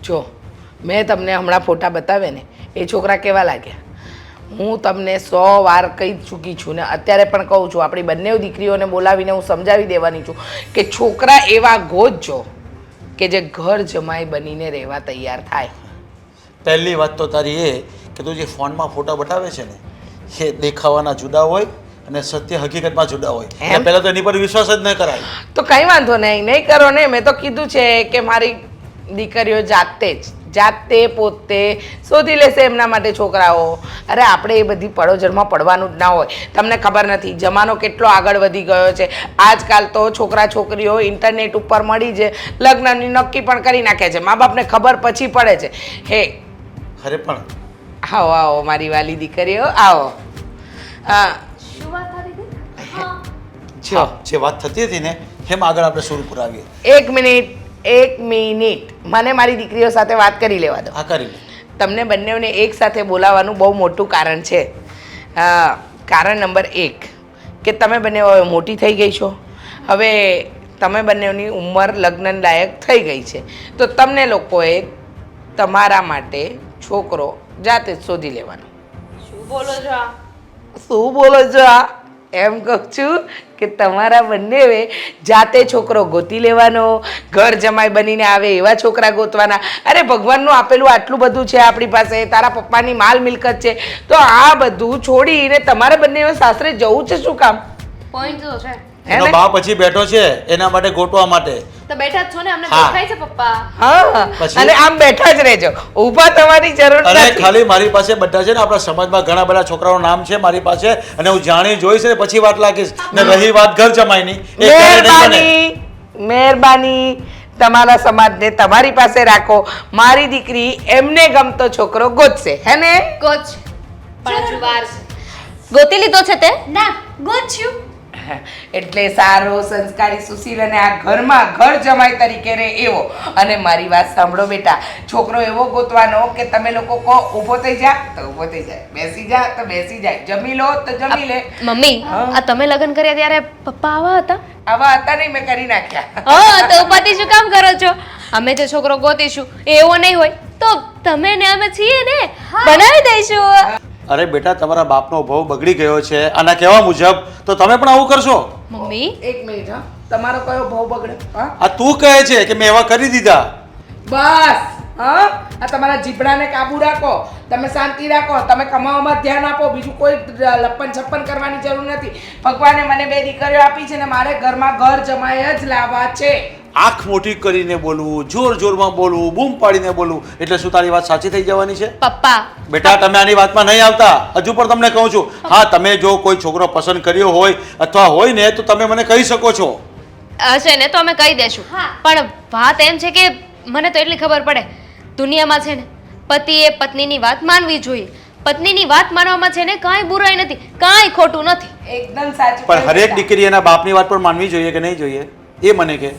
જો મેં તમને હમણાં ફોટા બતાવ્યા ને એ છોકરા કેવા લાગ્યા હું તમને 100 વાર કહી ચૂકી છું ને અત્યારે પણ કહું છું આપણી બંને દીકરીઓને બોલાવીને હું સમજાવી દેવાની છું કે છોકરા એવા ગોતજો કે જે ઘર જમાઈ બનીને રહેવા તૈયાર થાય. પહેલી વાત તો તારી એ કે તું જે ફોનમાં ફોટા બતાવે છે ને એ દેખાવાના જુદા હોય અને સત્ય હકીકતમાં જુદા હોય. એટલે પહેલાં તો એની પર વિશ્વાસ જ ન કરાય. તો કંઈ વાંધો નહીં કરો ને. મેં તો કીધું છે કે મારી દીકરીઓ જાતે પોતે શોધી લેશે એમના માટે છોકરાઓ. અરે આપણે એ બધી પડોજરમાં પડવાનું જ ના હોય. તમને ખબર નથી જમાનો કેટલો આગળ વધી ગયો છે. આજકાલ તો છોકરા છોકરીઓ ઇન્ટરનેટ ઉપર મળી છે લગ્નની નક્કી પણ કરી નાખે છે. મા બાપને ખબર પછી પડે છે. હે અરે પણ આવો આવો મારી વાલી દીકરીઓ આવો. હા શું વાત કરી હતી? જો જે વાત થતી હતી ને એમ આગળ આપણે સુર પુરાવીએ. એક મિનિટ મને મારી દીકરીઓ સાથે વાત કરી લેવા દો. હા કરી લે. તમને બંનેઓને એક સાથે બોલાવવાનું બહુ મોટું કારણ છે. કારણ નંબર 1 કે તમે બંને હવે મોટી થઈ ગઈ છો. હવે તમે બંનેની ઉંમર લગ્ન લાયક થઈ ગઈ છે તો તમને લોકોએ તમારા માટે છોકરો જાતે જ શોધી લેવાનો. શું બોલો છો આ? શું બોલો છો આ? એમ કહું છું કે તમારા બંનેએ જાતે છોકરો ગોતી લેવાનો. ઘર જમાઈ બનીને આવે એવા છોકરા ગોતવાના. અરે ભગવાનનું આપેલું આટલું બધું છે આપણી પાસે. તારા પપ્પાની માલ મિલકત છે તો આ બધું છોડીને તમારે બંને સાસરે જવું છે શું કામ? પોઈન્ટ તો છે. એનો બાપ પછી બેઠો છે એના માટે ગોતવા માટે. તો બેઠા જ છો ને, અમને હા. દેખાય છે પપ્પા. હા પછી? અને આમ બેઠા જ રહેજો. ઊભા તમારી જરૂર અરે નથી. ખાલી મારી પાસે બધા છે ને આપણા સમાજમાં ઘણા બધા છોકરાઓનું નામ છે મારી પાસે અને હું જાણી જોઈશ ને પછી વાત લાગીશ. ને રહી વાત ઘર જમાઈની એ ક્યારે નહીં બને. મહેરબાની તમારા સમાજને તમારી પાસે રાખો. મારી દીકરી એમને ગમતો છોકરો ગોતશે હે ને? કોચ પણ હજુ વાર છે. ગોતી લીધો છે તે? ના, ગોચ્યું. એટલે સારો સંસ્કારી સુશીલ અને આ ઘરમાં ઘર જમાઈ તરીકે રહે એવો. અને મારી વાત સાંભળો બેટા, છોકરો એવો ગોતવાનો કે તમે લોકો કહો ઊભો થઈ જા તો ઊભો થઈ જાય, બેસી જા તો બેસી જાય, જમી લો તો જમી લે. મમ્મી, આ તમે લગ્ન કર્યા ત્યારે પપ્પા આવા હતા? આવા હતા નહીં, મેં કરી નાખ્યા. હા, તો ઉપાધિ શું કામ કરો છો? અમે જે છોકરો ગોતીશું એ એવો નહીં હોય તો તમે ને અમે છીએ ને, બનાવી દઈશું. અરે બેટા તમારા બાપનો ભાવ બગડી ગયો છે આના કહેવા મુજબ તો તમે પણ આવું કરશો? મમ્મી એક મિનિટ હા, તમારો કયો ભાવ બગડે? હા આ તું કહે છે કે મેં એવા કરી દીધા? બસ હા, આ તમારા જીભડાને કાબુ રાખો. તમે શાંતિ રાખો, તમે કમાવામાં ધ્યાન આપો. બીજું કોઈ લપન છપ્પન કરવાની જરૂર નથી. ભગવાને મને 2 દીકરીઓ આપી છે ને મારે ઘરમાં ઘર જમાઈ જ લાવવા છે. આંખ મોટી કરીને બોલવું, જોર જોરમાં બોલવું, બૂમ પાડીને બોલવું એટલે શું તારી વાત સાચી થઈ જવાની છે? પપ્પા બેટા તમે આની વાતમાં નહીં આવતા. હજુ પણ તમને કહું છું, હા તમે જો કોઈ છોકરો પસંદ કર્યો હોય અથવા હોય ને તો તમે મને કહી શકો છો. હશે ને તો અમે કહી દેશું. પણ વાત એમ છે કે મને તો એટલી ખબર પડે, દુનિયામાં છે ને પતિએ પત્નીની વાત માનવી જોઈએ. પત્નીની વાત માનવામાં છે ને કાંઈ બુરાઈ નથી, કાંઈ ખોટું નથી. એકદમ સાચું. પણ હરેક દીકરી એના બાપની વાત પણ માનવી જોઈએ કે નહીં જોઈએ એ મને કે.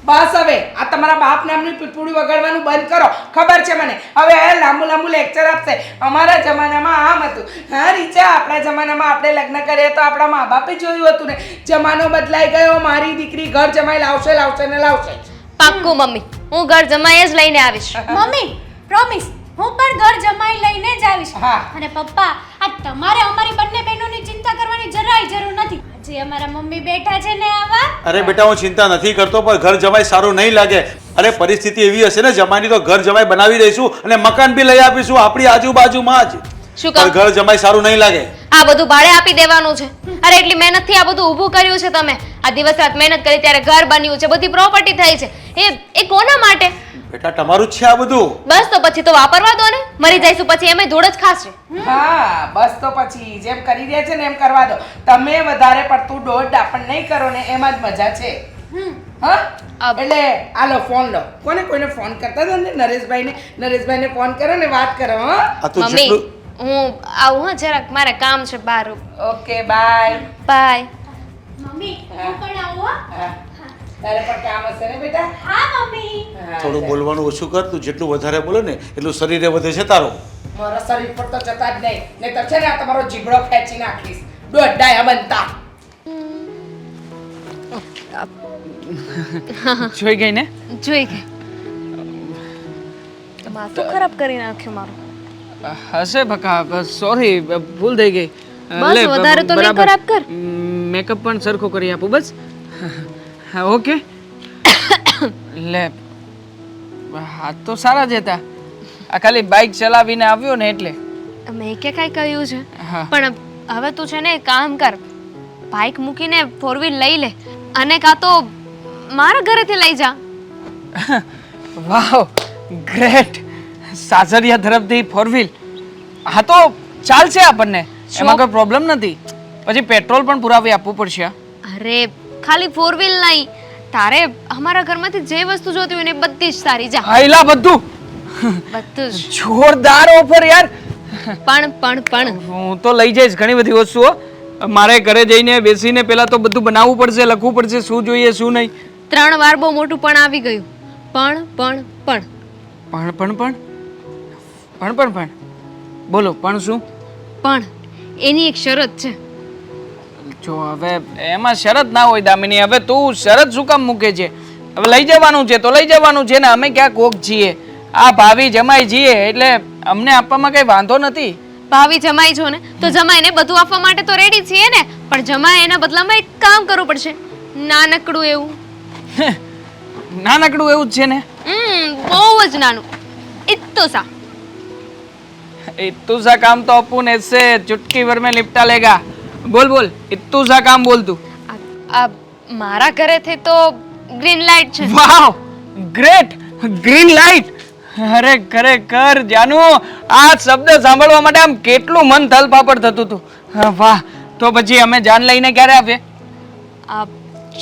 બસ હવે આ તમારા બાપ નામની પીપુડી વગાડવાનું બંધ કરો. ખબર છે મને હવે લાંબુ લાંબુ લેક્ચર આપશે. અમારા જમાનામાં આમ હતું. હા રીચા, આપણા જમાનામાં આપણે લગ્ન કરીએ તો આપણા મા બાપે જોયું હતું ને. જમાનો બદલાઈ ગયો. મારી દીકરી ઘર જમાઈ લાવશે લાવશે ને લાવશે. પાક્કું મમ્મી, હું ઘર જમાઈ જ લઈને આવીશ. મમ્મી પ્રોમિસ, હું પણ ઘર જમાઈ લઈને જ આવીશ. હા. અને પપ્પા, આ તમારે અમારી બંને બહેનોની ચિંતા કરવાની જરાય જરૂર નથી. આજે અમારા મમ્મી બેઠા છે ને આવા. અરે બેટા હું ચિંતા નથી કરતો પણ ઘર જમાઈ સારું નહીં લાગે. અરે પરિસ્થિતિ એવી હશે ને જમાઈની તો ઘર જમાઈ બનાવી દઈશું અને મકાન બી લઈ આપીશું આપણી આજુબાજુમાં જ. શું પણ કહું? ઘર જમાઈ સારું નહીં લાગે. આ બધું ભાડે આપી દેવાનું છે. અરે એટલી મહેનતથી આ બધું ઊભું કર્યું છે તમે. આ દિવસ રાત મહેનત કરી ત્યારે ઘર બન્યું છે, બધી પ્રોપર્ટી થઈ છે. એ કોના માટે? બેટા તમારું જ છે આ બધું. બસ તો પછી તો વાપરવા દો ને. મરી જઈશું પછી એમે ધૂળ જ ખાશે. હા બસ તો પછી જેમ કરી રહ્યા છે ને એમ કરવા દો. તમે વધારે પડતું દોડ દાપણ નહીં કરો ને એમાં જ મજા છે. હા એટલે આલો ફોન લો. કોઈને ફોન કરતા હતા ને નરેશભાઈને ફોન કરો ને વાત કરો. હા આ તો મમ્મી જેટલું હું આવું હા, જરાક મારે કામ છે બહાર. Okay bye. બાય. મમ્મી હું પણ આવું હો? હા તારે પણ કામ હશે ને બેટા? હા મમ્મી. થોડું બોલવાનું ઓછું કર. તું જેટલું વધારે બોલે ને એટલું શરીરે વધે છે તારું. મારા શરીર પર તો જતા જ નહીં, નહીં તો છે ને આ તમારો જીભડો ખેંચી નાખીશ. દોઢ બનતા. જોઈ ગઈ ને? જોઈ ગઈ. માથું ખરાબ કરી નાખ્યું મારું. હશે બકા, સોરી, ભૂલ થઈ ગઈ. બસ, લે, વધારે તો નહીં બરાબર. ખરાબ કર. મેકઅપ પણ સરખો કરી આપું બસ. હા, ઓકે. લે, હાથ તો સારા જ હતા. આ ખાલી બાઇક ચલાવીને આવ્યો ને એટલે. મેં કે કાંઈ કહ્યું છે હા. પણ હવે તું છે ને એક કામ કર, બાઇક મૂકીને 4 વ્હીલ લઈ લે અને કાં તો મારા ઘરેથી લઈ જા. વાવ, ગ્રેટ. સાસરિયા તરફથી 4 વ્હીલ. હા તો ચાલશે આપણને, એમાં કોઈ પ્રોબ્લેમ નથી. પછી પેટ્રોલ પણ પુરાવી આપવું પડશે. અરે ખાલી 4 વ્હીલ નહીં, તારે અમારા ઘરમાંથી જે વસ્તુ જોતી હોય ને એ બધી જ તારી જા. હાઈલા બધું બધું જ. જોરદાર ઓફર યાર. પણ હું તો લઈ જઈશ ઘણી બધી વસ્તુઓ. મારે ઘરે જઈને બેસીને પહેલા તો બધું બનાવવું પડશે, લખવું પડશે શું જોઈએ શું નહીં. 3 વાર બહુ મોટું પણ આવી ગયું. પણ બોલો, પણ શું? પણ એની એક શરત છે. જો હવે એમાં શરત ના હોય દામિની. હવે તું શરત શું કામ મૂકે છે? હવે લઈ જવાનું છે તો લઈ જવાનું છે ને. અમે ક્યાં કોક છીએ, આ ભાવી જમાઈ છીએ એટલે અમને આપવામાં કઈ વાંધો નથી. ભાવી જમાઈ છો ને તો જમાઈને બધું આપવા માટે તો રેડી છીએ ને, પણ જમાઈ એના બદલામાં એક કામ કરવું પડશે, નાનકડું એવું. નાનકડું એવું જ છે ને? બહુ જ નાનું. ઇત્તો સા. इत्तू सा काम तो अपन ऐसे चुटकी भर में निपटा लेगा. बोल, इत्तू सा काम बोल तू. આ મારા ઘરેથી તો ગ્રીન લાઈટ છે. વાવ, ગ્રેટ, ગ્રીન લાઈટ. અરે ખરેખર જાનુ, આ શબ્દ સાંભળવા માટે આમ કેટલું મન તલપાપડ થતું હતું. વાહ, તો પછી અમે જાન લઈને ક્યારે આવીએ? આ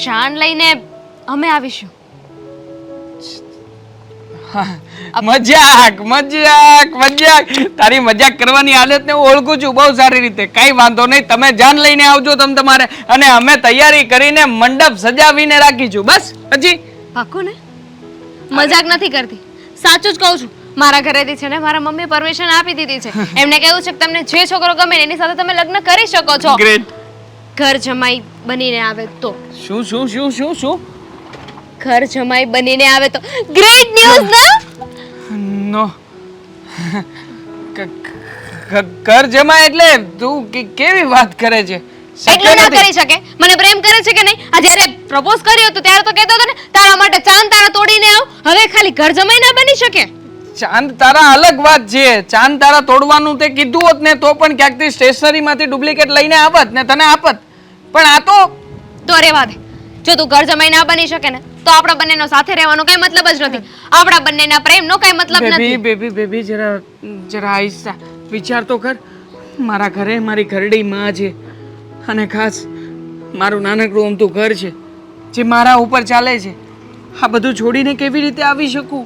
જાન લઈને અમે આવીશું. મજાક. તારી મજાક કરવાની હાલતને હું ઓળખું છું બહુ સારી રીતે. કઈ વાંધો નહીં, તમે જાન લઈને આવજો તમ તમારે, અને અમે તૈયારી કરીને મંડપ સજાવીને રાખીશું. બસ પછી પાક્કું ને? મજાક નથી કરતી, સાચું જ કહું છું. મારા ઘરેથી છે ને મારા મમ્મી પરમિશન આપી દીધી છે. એમને કહ્યું છે કે તમને જે છોકરો ગમે ને એની સાથે તમે લગ્ન કરી શકો છો. ગ્રેટ. ઘર જમાઈ બનીને આવે તો. શું? ઘર જમાઈ બનીને આવે તો ગ્રેટ ન્યૂઝ ના? નો. ઘર જમાય એટલે તું કેવી વાત કરે છે? એટલું ના કરી શકે. મને પ્રેમ કરે છે કે નહીં? આ જ્યારે પ્રપોઝ કર્યો હતો ત્યારે તો કહેતો હતો ને તારા માટે ચાંદ તારા તોડીને આવ. હવે ખાલી ઘર જમાઈ ના બની શકે. ચાંદ તારા અલગ વાત છે. ચાંદ તારા તોડવાનું તે કીધું હોત ને તો પણ ક્યાંકથી સ્ટેશનરી માંથી ડુપ્લિકેટ લઈને આવત ને તને આપત. પણ આ તો રેવા દે. જો તું ઘર જમાઈ ના બની શકે ને તો આપણા બંનેનો સાથે રહેવાનો કઈ મતલબ જ નથી. આપણા બંનેના પ્રેમનો કઈ મતલબ નથી. બેબી જરા આહિસ્તા વિચાર તો કર. મારા ઘરે મારી ઘરડી માં છે, અને ખાસ મારું નાનકડું અમથું ઘર છે જે મારા ઉપર ચાલે છે. આ બધું છોડીને કેવી રીતે આવી શકું?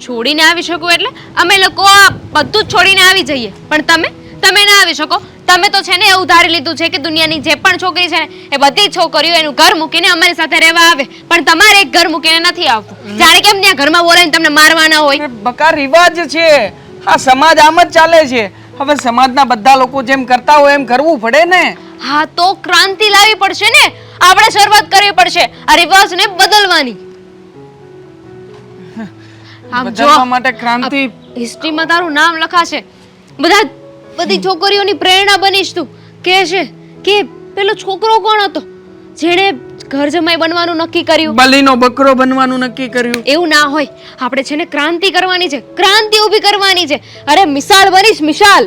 છોડીને આવી શકું એટલે અમે લોકો આ બધું જ છોડીને આવી જઈએ, પણ તમે ના આવી શકો. તમે તો છે ને એવું ધારી લીધું છે કે દુનિયાની જે પણ છોકરી છે ને એ બધી છોકરીઓ એનું ઘર મૂકીને અમારી સાથે રહેવા આવે, પણ તમારે એક ઘર મૂકીને નથી આવવું. જાણે કેમ ત્યાં ઘરમાં બોલાવીને તમને મારવાના હોય. બકા રિવાજ છે. આ સમાજ આમ જ ચાલે છે. હવે સમાજના બધા લોકો જેમ કરતા હોય એમ કરવું પડે ને. હા તો ક્રાંતિ લાવવી પડશે ને. આપણે શરૂઆત કરવી પડશે આ રિવાજને બદલવાની. આમ જો બદલવા માટે ક્રાંતિ. હિસ્ટ્રીમાં તારું નામ લખાશે. બધી છોકરીઓની પ્રેરણા બનીશ તું. કે છે કે પેલો છોકરો કોણ હતો જેણે ઘર જમાઈ બનવાનું નક્કી કર્યું? બલીનો બકરો બનવાનું નક્કી કર્યું. એવું ના હોય. આપણે છે ને ક્રાંતિ કરવાની છે, ક્રાંતિ ઊભી કરવાની છે. અરે મિસાલ બનીશ, મિસાલ.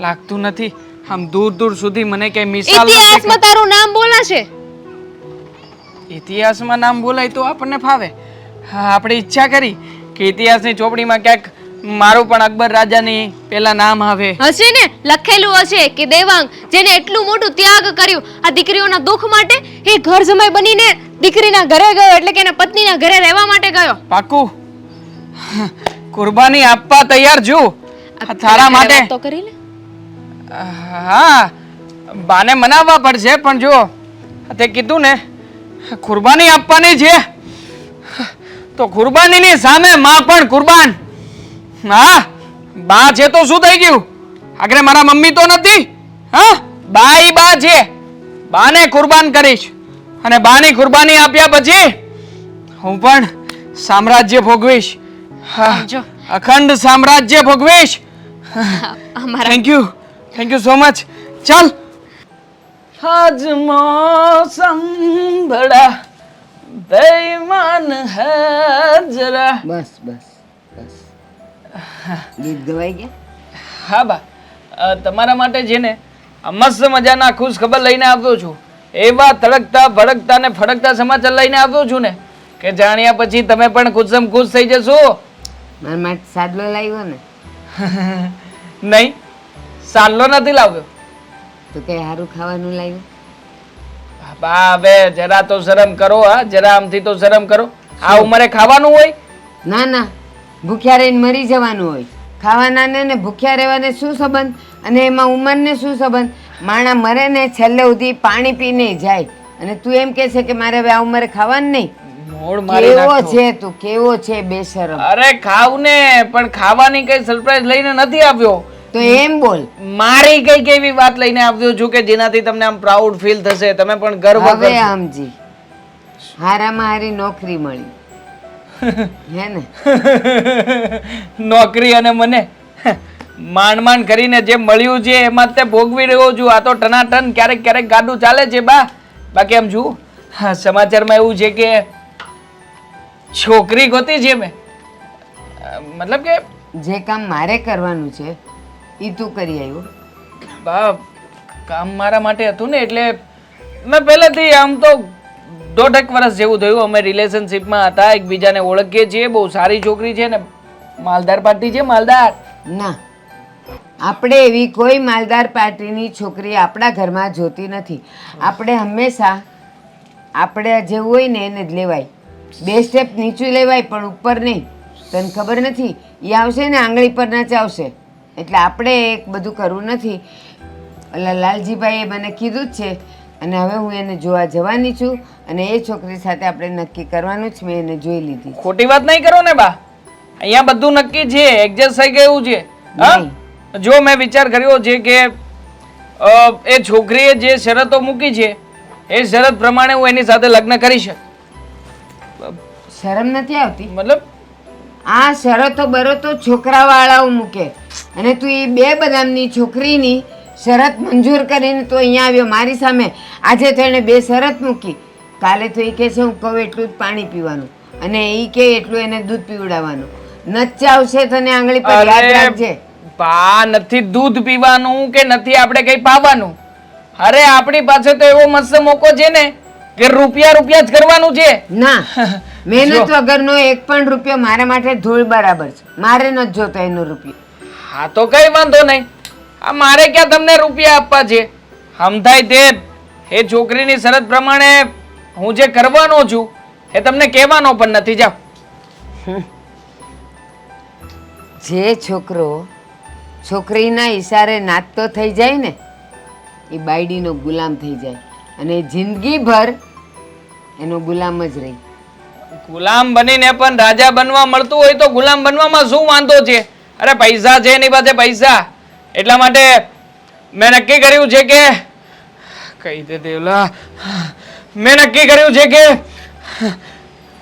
લાગતું નથી આમ દૂર સુધી મને કઈ મિસાલ. ઇતિહાસમાં તારું નામ બોલાશે. ઇતિહાસમાં નામ બોલાય તો આપણને ફાવે. હા, આપણે ઈચ્છા કરી કે ઇતિહાસની ચોપડીમાં ક્યાંક મારું પણ અકબર રાજાની પેલા નામ આવે. હશે ને, લખેલું હશે કે દેવાંગ જેને એટલું મોટું ત્યાગ કર્યું આ દીકરીઓના દુઃખ માટે, એ ઘર જમાઈ બનીને દીકરીના ઘરે ગયો, એટલે કે એના પત્નીના ઘરે રહેવા માટે ગયો. પાકું કુરબાની આપવા તૈયાર છું તારા માટે. તો કરી લે. હા, બાને મનાવવા પડશે, પણ જો તે કીધું ને કુરબાની આપવાની છે તો કુરબાનીની સામે માં પણ કુરબાન. હા, બા છે તો શું થઈ ગયું? આગળ મારા મમ્મી તો નથી. હા, બા છે. બાને કુરબાન કરીશ, અને બાની કુરબાની આપ્યા પછી હું પણ સામ્રાજ્ય ભોગવીશ. હા જો અખંડ સામ્રાજ્ય ભોગવીશ. અમારા થેન્ક યુ સો મચ. ચાલ. આજ મોસમ બડા બેઈમાન હે જરા. બસ બસ બસ ગીત ગવાઈ ગયા. હા બા તમારા માટે છે ને આ મસ્ત મજાના ખુશ ખબર લઈને આવ્યો છું. એવા તડકતા ભડકતા ને ફડકતા સમાચાર લઈને આવ્યો છું ને કે જાણ્યા પછી તમે પણ ખુશમ ખુશ થઈ જશો. મારા માટે સાદલો લાવ્યો ને નહીં, સાલ્લો નથી લાવ્યો. તો કઈ સારું ખાવાનું લાવ્યું. બા હવે જરા તો શરમ કરો. હા જરા આમથી તો શરમ કરો. આ ઉંમરે ખાવાનું હોય? ના ના, ભૂખ્યા રહીને મરી જવાનું હોય. ખાવાના ને ભૂખ્યા રહેવાને શું સંબંધ? અને એમાં ઉંમરને શું સંબંધ? માણા મરે ને છેલ્લે સુધી પાણી પીને જાય અને તું એમ કહે છે કે મારે હવે આ ઉંમરે ખાવાનું નહીં. મોડ મારી કેવો નાખો. છે તું, કેવો છે બેશરમ. અરે ખાવ ને, પણ ખાવાની કઈ સરપ્રાઈઝ લઈને નથી આવ્યો. તો એમ બોલ. મારી કઈક એવી વાત લઈને આવ્યો છું કે જેનાથી તમને આમ પ્રાઉડ ફીલ થશે, તમે પણ ગર્વ હવે કરશો. સમજી, હારામાં હારી નોકરી મળી હે ને. નોકરી અને મને માંડ માંડ કરીને જે મળ્યું છે એમાં તે ભોગવી રહ્યો છું. આ તો ટનાટન ક્યારેક ક્યારેક ગાડું ચાલે છે બા. બાકી આમ જુઓ, હા, સમાચારમાં એવું છે કે છોકરી ગોતી છે મેં. મતલબ કે જે કામ મારે કરવાનું છે એ તું કરી આવ્યો. બા કામ મારા માટે હતું ને એટલે મેં પહેલેથી આમ તો 1.5 વર્ષ જેવું થયું અમે રિલેશનશિપમાં હતા, એકબીજાને ઓળખીએ છીએ. બહુ સારી છોકરી છે ને માલદાર પાર્ટી છે, માલદાર. ના, આપણે એવી કોઈ માલદાર પાર્ટીની છોકરી આપણા ઘરમાં જોતી નથી. આપણે હંમેશા આપણે જેવું હોય ને એને જ લેવાય. 2 સ્ટેપ નીચું લેવાય પણ ઉપર નહીં. તને ખબર નથી, એ આવશે ને આંગળી પર નચાવશે. એટલે આપણે એક બધું કરવું નથી. ઓલા લાલજીભાઈએ મને કીધું જ છે અને હવે હું એને જોવા જવાની છું અને એ છોકરી સાથે આપણે નક્કી કરવાનું જ. મેં એને જોઈ લીધી. ખોટી વાત નહીં કરો ને બા. અહીંયા બધું નક્કી છે, એડજસ્ટ થઈ ગયું છે. હા? જો મેં વિચાર કર્યો છે કે એ છોકરીએ જે શરતો મૂકી છે એ શરત પ્રમાણે હું એની સાથે લગ્ન કરીશ. શરમ નથી આવતી? મતલબ આ શરતો બરતો છોકરાવાળાઓ મૂકે અને તું એ 2 બદામની છોકરીની શરત મંજૂર કરીને તો અહીંયા આવ્યો મારી સામે. આજે તો એણે 2 શરત મૂકી. કાલે તો એ કહે છે હું કહું એટલું જ પાણી પીવાનું અને એ કે એટલું એને દૂધ પીવડાવવાનું. નચાવશે તને આંગળી પર, યાદ રાખજે. બા નથી દૂધ પીવાનું કે નથી આપણે કઈ પાવાનું. અરે આપણી પાસે તો એવો મસ્ત મોકો છે ને કે રૂપિયા જ કરવાનું છે. ના, મહેનત વગરનો 1 પણ રૂપિયો મારા માટે ધૂળ બરાબર છે. મારે નથી જોતો એનો રૂપિયો. હા તો કઈ વાંધો નહીં. આ મારે ક્યાં તમને રૂપિયા આપવા છે? સમજાય તે એ છોકરીની શરત પ્રમાણે હું જે કરવાનો છું એ તમને કહેવાનો પણ નથી. જાઓ. જે છોકરો છોકરીના ઈશારે નાચતો થઈ જાય ને એ બાયડીનો ગુલામ થઈ જાય અને જિંદગીભર એનો ગુલામ જ રહી. ગુલામ બનીને પણ રાજા બનવા મળતું હોય તો ગુલામ બનવામાં શું વાંધો છે? અરે પૈસા છે એની પાસે, પૈસા. એટલા માટે મેં નક્કી કર્યું છે કે કઈ દે દેવલા, મેં નક્કી કર્યું છે કે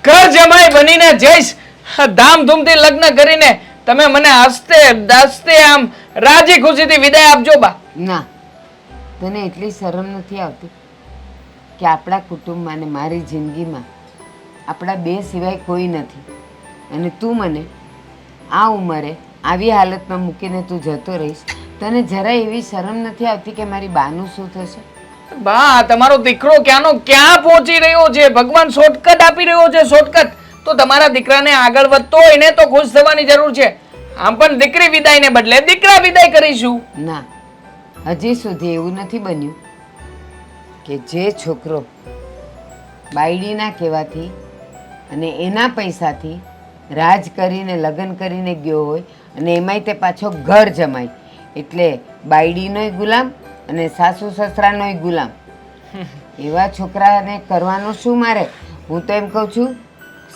ઘર જમાઈ બનીને જઈશ. ધામધૂમથી લગ્ન કરીને તમે મને હસતે દાસતે આમ રાજી ખુશીથી વિદાય આપજો બા. ના, તને એટલી શરમ નથી આવતી કે આપણા કુટુંબમાં ને મારી જિંદગીમાં આપણા 2 સિવાય કોઈ નથી અને તું મને આ ઉંમરે આવી હાલતમાં મૂકીને તું જતો રહીશ? તને જરા એવી શરમ નથી આવતી કે મારી બાનું શું થશે? બા તમારો દીકરો ક્યાંનો ક્યાં પહોંચી રહ્યો છે? ભગવાન શોર્ટકટ આપી રહ્યો છે, શોર્ટકટ. તો તમારા દીકરાને આગળ વધતો હોય ને તો ખુશ થવાની જરૂર છે. આમ પણ દીકરી વિદાયને બદલે દીકરા વિદાય કરીશું. ના, હજી સુધી એવું નથી બન્યું કે જે છોકરો બાયડીના કહેવાથી અને એના પૈસાથી રાજ કરીને લગ્ન કરીને ગયો હોય અને એમાંય તે પાછો ઘર જમાય, એટલે બાયડીનોય ગુલામ અને સાસુ સસરાનોય ગુલામ. એવા છોકરાને કરવાનું શું મારે? હું તો એમ કહું છું,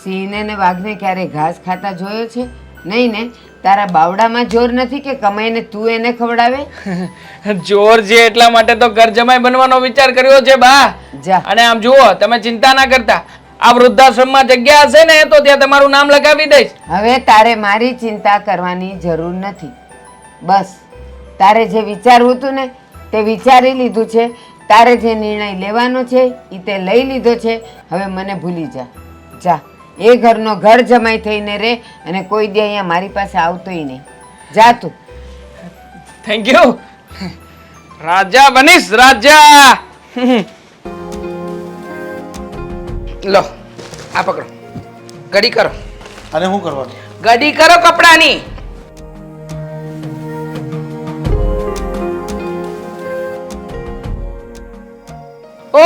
સિંહને ને વાઘને ક્યારે ઘાસ ખાતા જોયો છે? નહીં ને? તારા બાવડામાં જોર નથી કે કમાઈને તું એને ખવડાવે? જોર છે એટલા માટે તો ઘર જમાઈ બનવાનો વિચાર કર્યો છે બા. જા. અને આમ જુઓ, તમે ચિંતા ના કરતા. આ વૃદ્ધાશ્રમમાં જગ્યા હશે ને તો ત્યાં તમારું નામ લગાવી દઈશ. હવે તારે મારી ચિંતા કરવાની જરૂર નથી. બસ તારે જે વિચારવું હતું ને તે વિચારી લીધું છે. તારે જે નિર્ણય લેવાનો છે એ તે લઈ લીધો છે. હવે મને ભૂલી જા. જા એ ઘરનો ઘર જમાઈ થઈને રહે અને કોઈ દી અહીંયા મારી પાસે આવતોય નહીં. જા તું. Thank you. રાજા બનીશ રાજા. લો આ પકડો, ઘડી કરો, અને શું કરવાનું? ઘડી કરો કપડાની. ઓ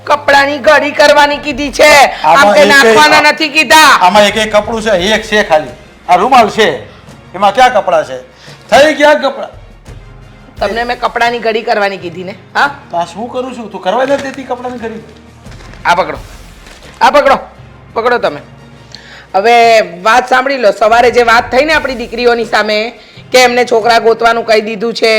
કપડાની ઘડી કરવાની કીધી છે, આમ કે નાખવાના નથી કીધા. આમાં એક એક કપડું છે, એક છે ખાલી. આ રૂમાલ છે, એમાં ક્યાં કપડાં છે? થઈ ગયા કપડાં. તમને મેં કપડાની ઘડી કરવાની કીધી ને? હા, તો આ શું કરું છું? તું કરવા નથી દેતી કપડાની ઘડી? આ પકડો, આ પકડો, પકડો તમે. હવે વાત સાંભળી લો. સવારે જે વાત થઈ ને આપણી દીકરીઓની સામે કે એમને છોકરા ગોતવાનું કહી દીધું છે,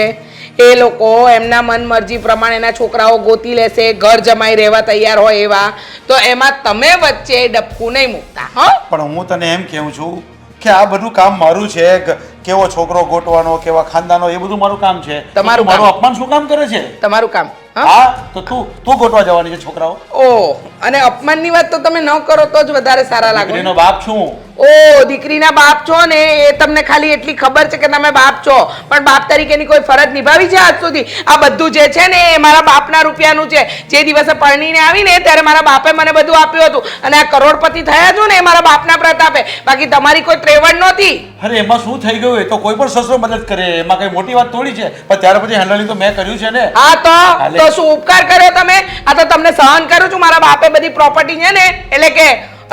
એ લોકો એમના મન મરજી પ્રમાણેના છોકરાઓ ગોતી લેશે, ઘર જમાઈ રહેવા તૈયાર હોય એવા, તો એમાં તમે વચ્ચે ડબકું નહીં મૂકતા. હા, પણ હું તને એમ કહું છું કે આ બધું કામ મારું છે. કેવો છોકરો ગોતવાનો, કેવા ખાનદાનો, એ બધું મારું કામ છે. તમારું તું મારું કામ. અપમાન શું કામ કરે છે? તમારું કામ. હા, હા, તો તું ગોતવા જવાની છે છોકરાઓ? ઓ અને અપમાનની વાત તો તમે ન કરો તો જ વધારે સારા લાગો. દીકરીનો બાપ છું. ઓ દીકરીના બાપ છો ને, એ તમને ખાલી એટલી ખબર છે કે તમે બાપ છો, પણ બાપ તરીકેની કોઈ ફરજ નિભાવી છે આજ સુધી? આ બધું જે છે ને એ મારા બાપના રૂપિયાનું છે. જે દિવસે પરણીને આવીને ત્યારે મારા બાપે મને બધું આપ્યું હતું, અને આ કરોડપતિ થયા છો ને એ મારા બાપના પ્રતાપે, બાકી તમારી કોઈ ત્રેવડ નહોતી. અરે એમાં શું થઈ ગયું? એ તો કોઈ પણ સસરો મદદ કરે, એમાં કઈ મોટી વાત થોડી છે. પણ ત્યાર પછી હેન્ડલિંગ તો મેં કર્યું છે ને. હા તો શું ઉપકાર કર્યો તમે? આ તો તમને સહન કરું છું. મારા બાપે બધી પ્રોપર્ટી છે ને, એટલે કે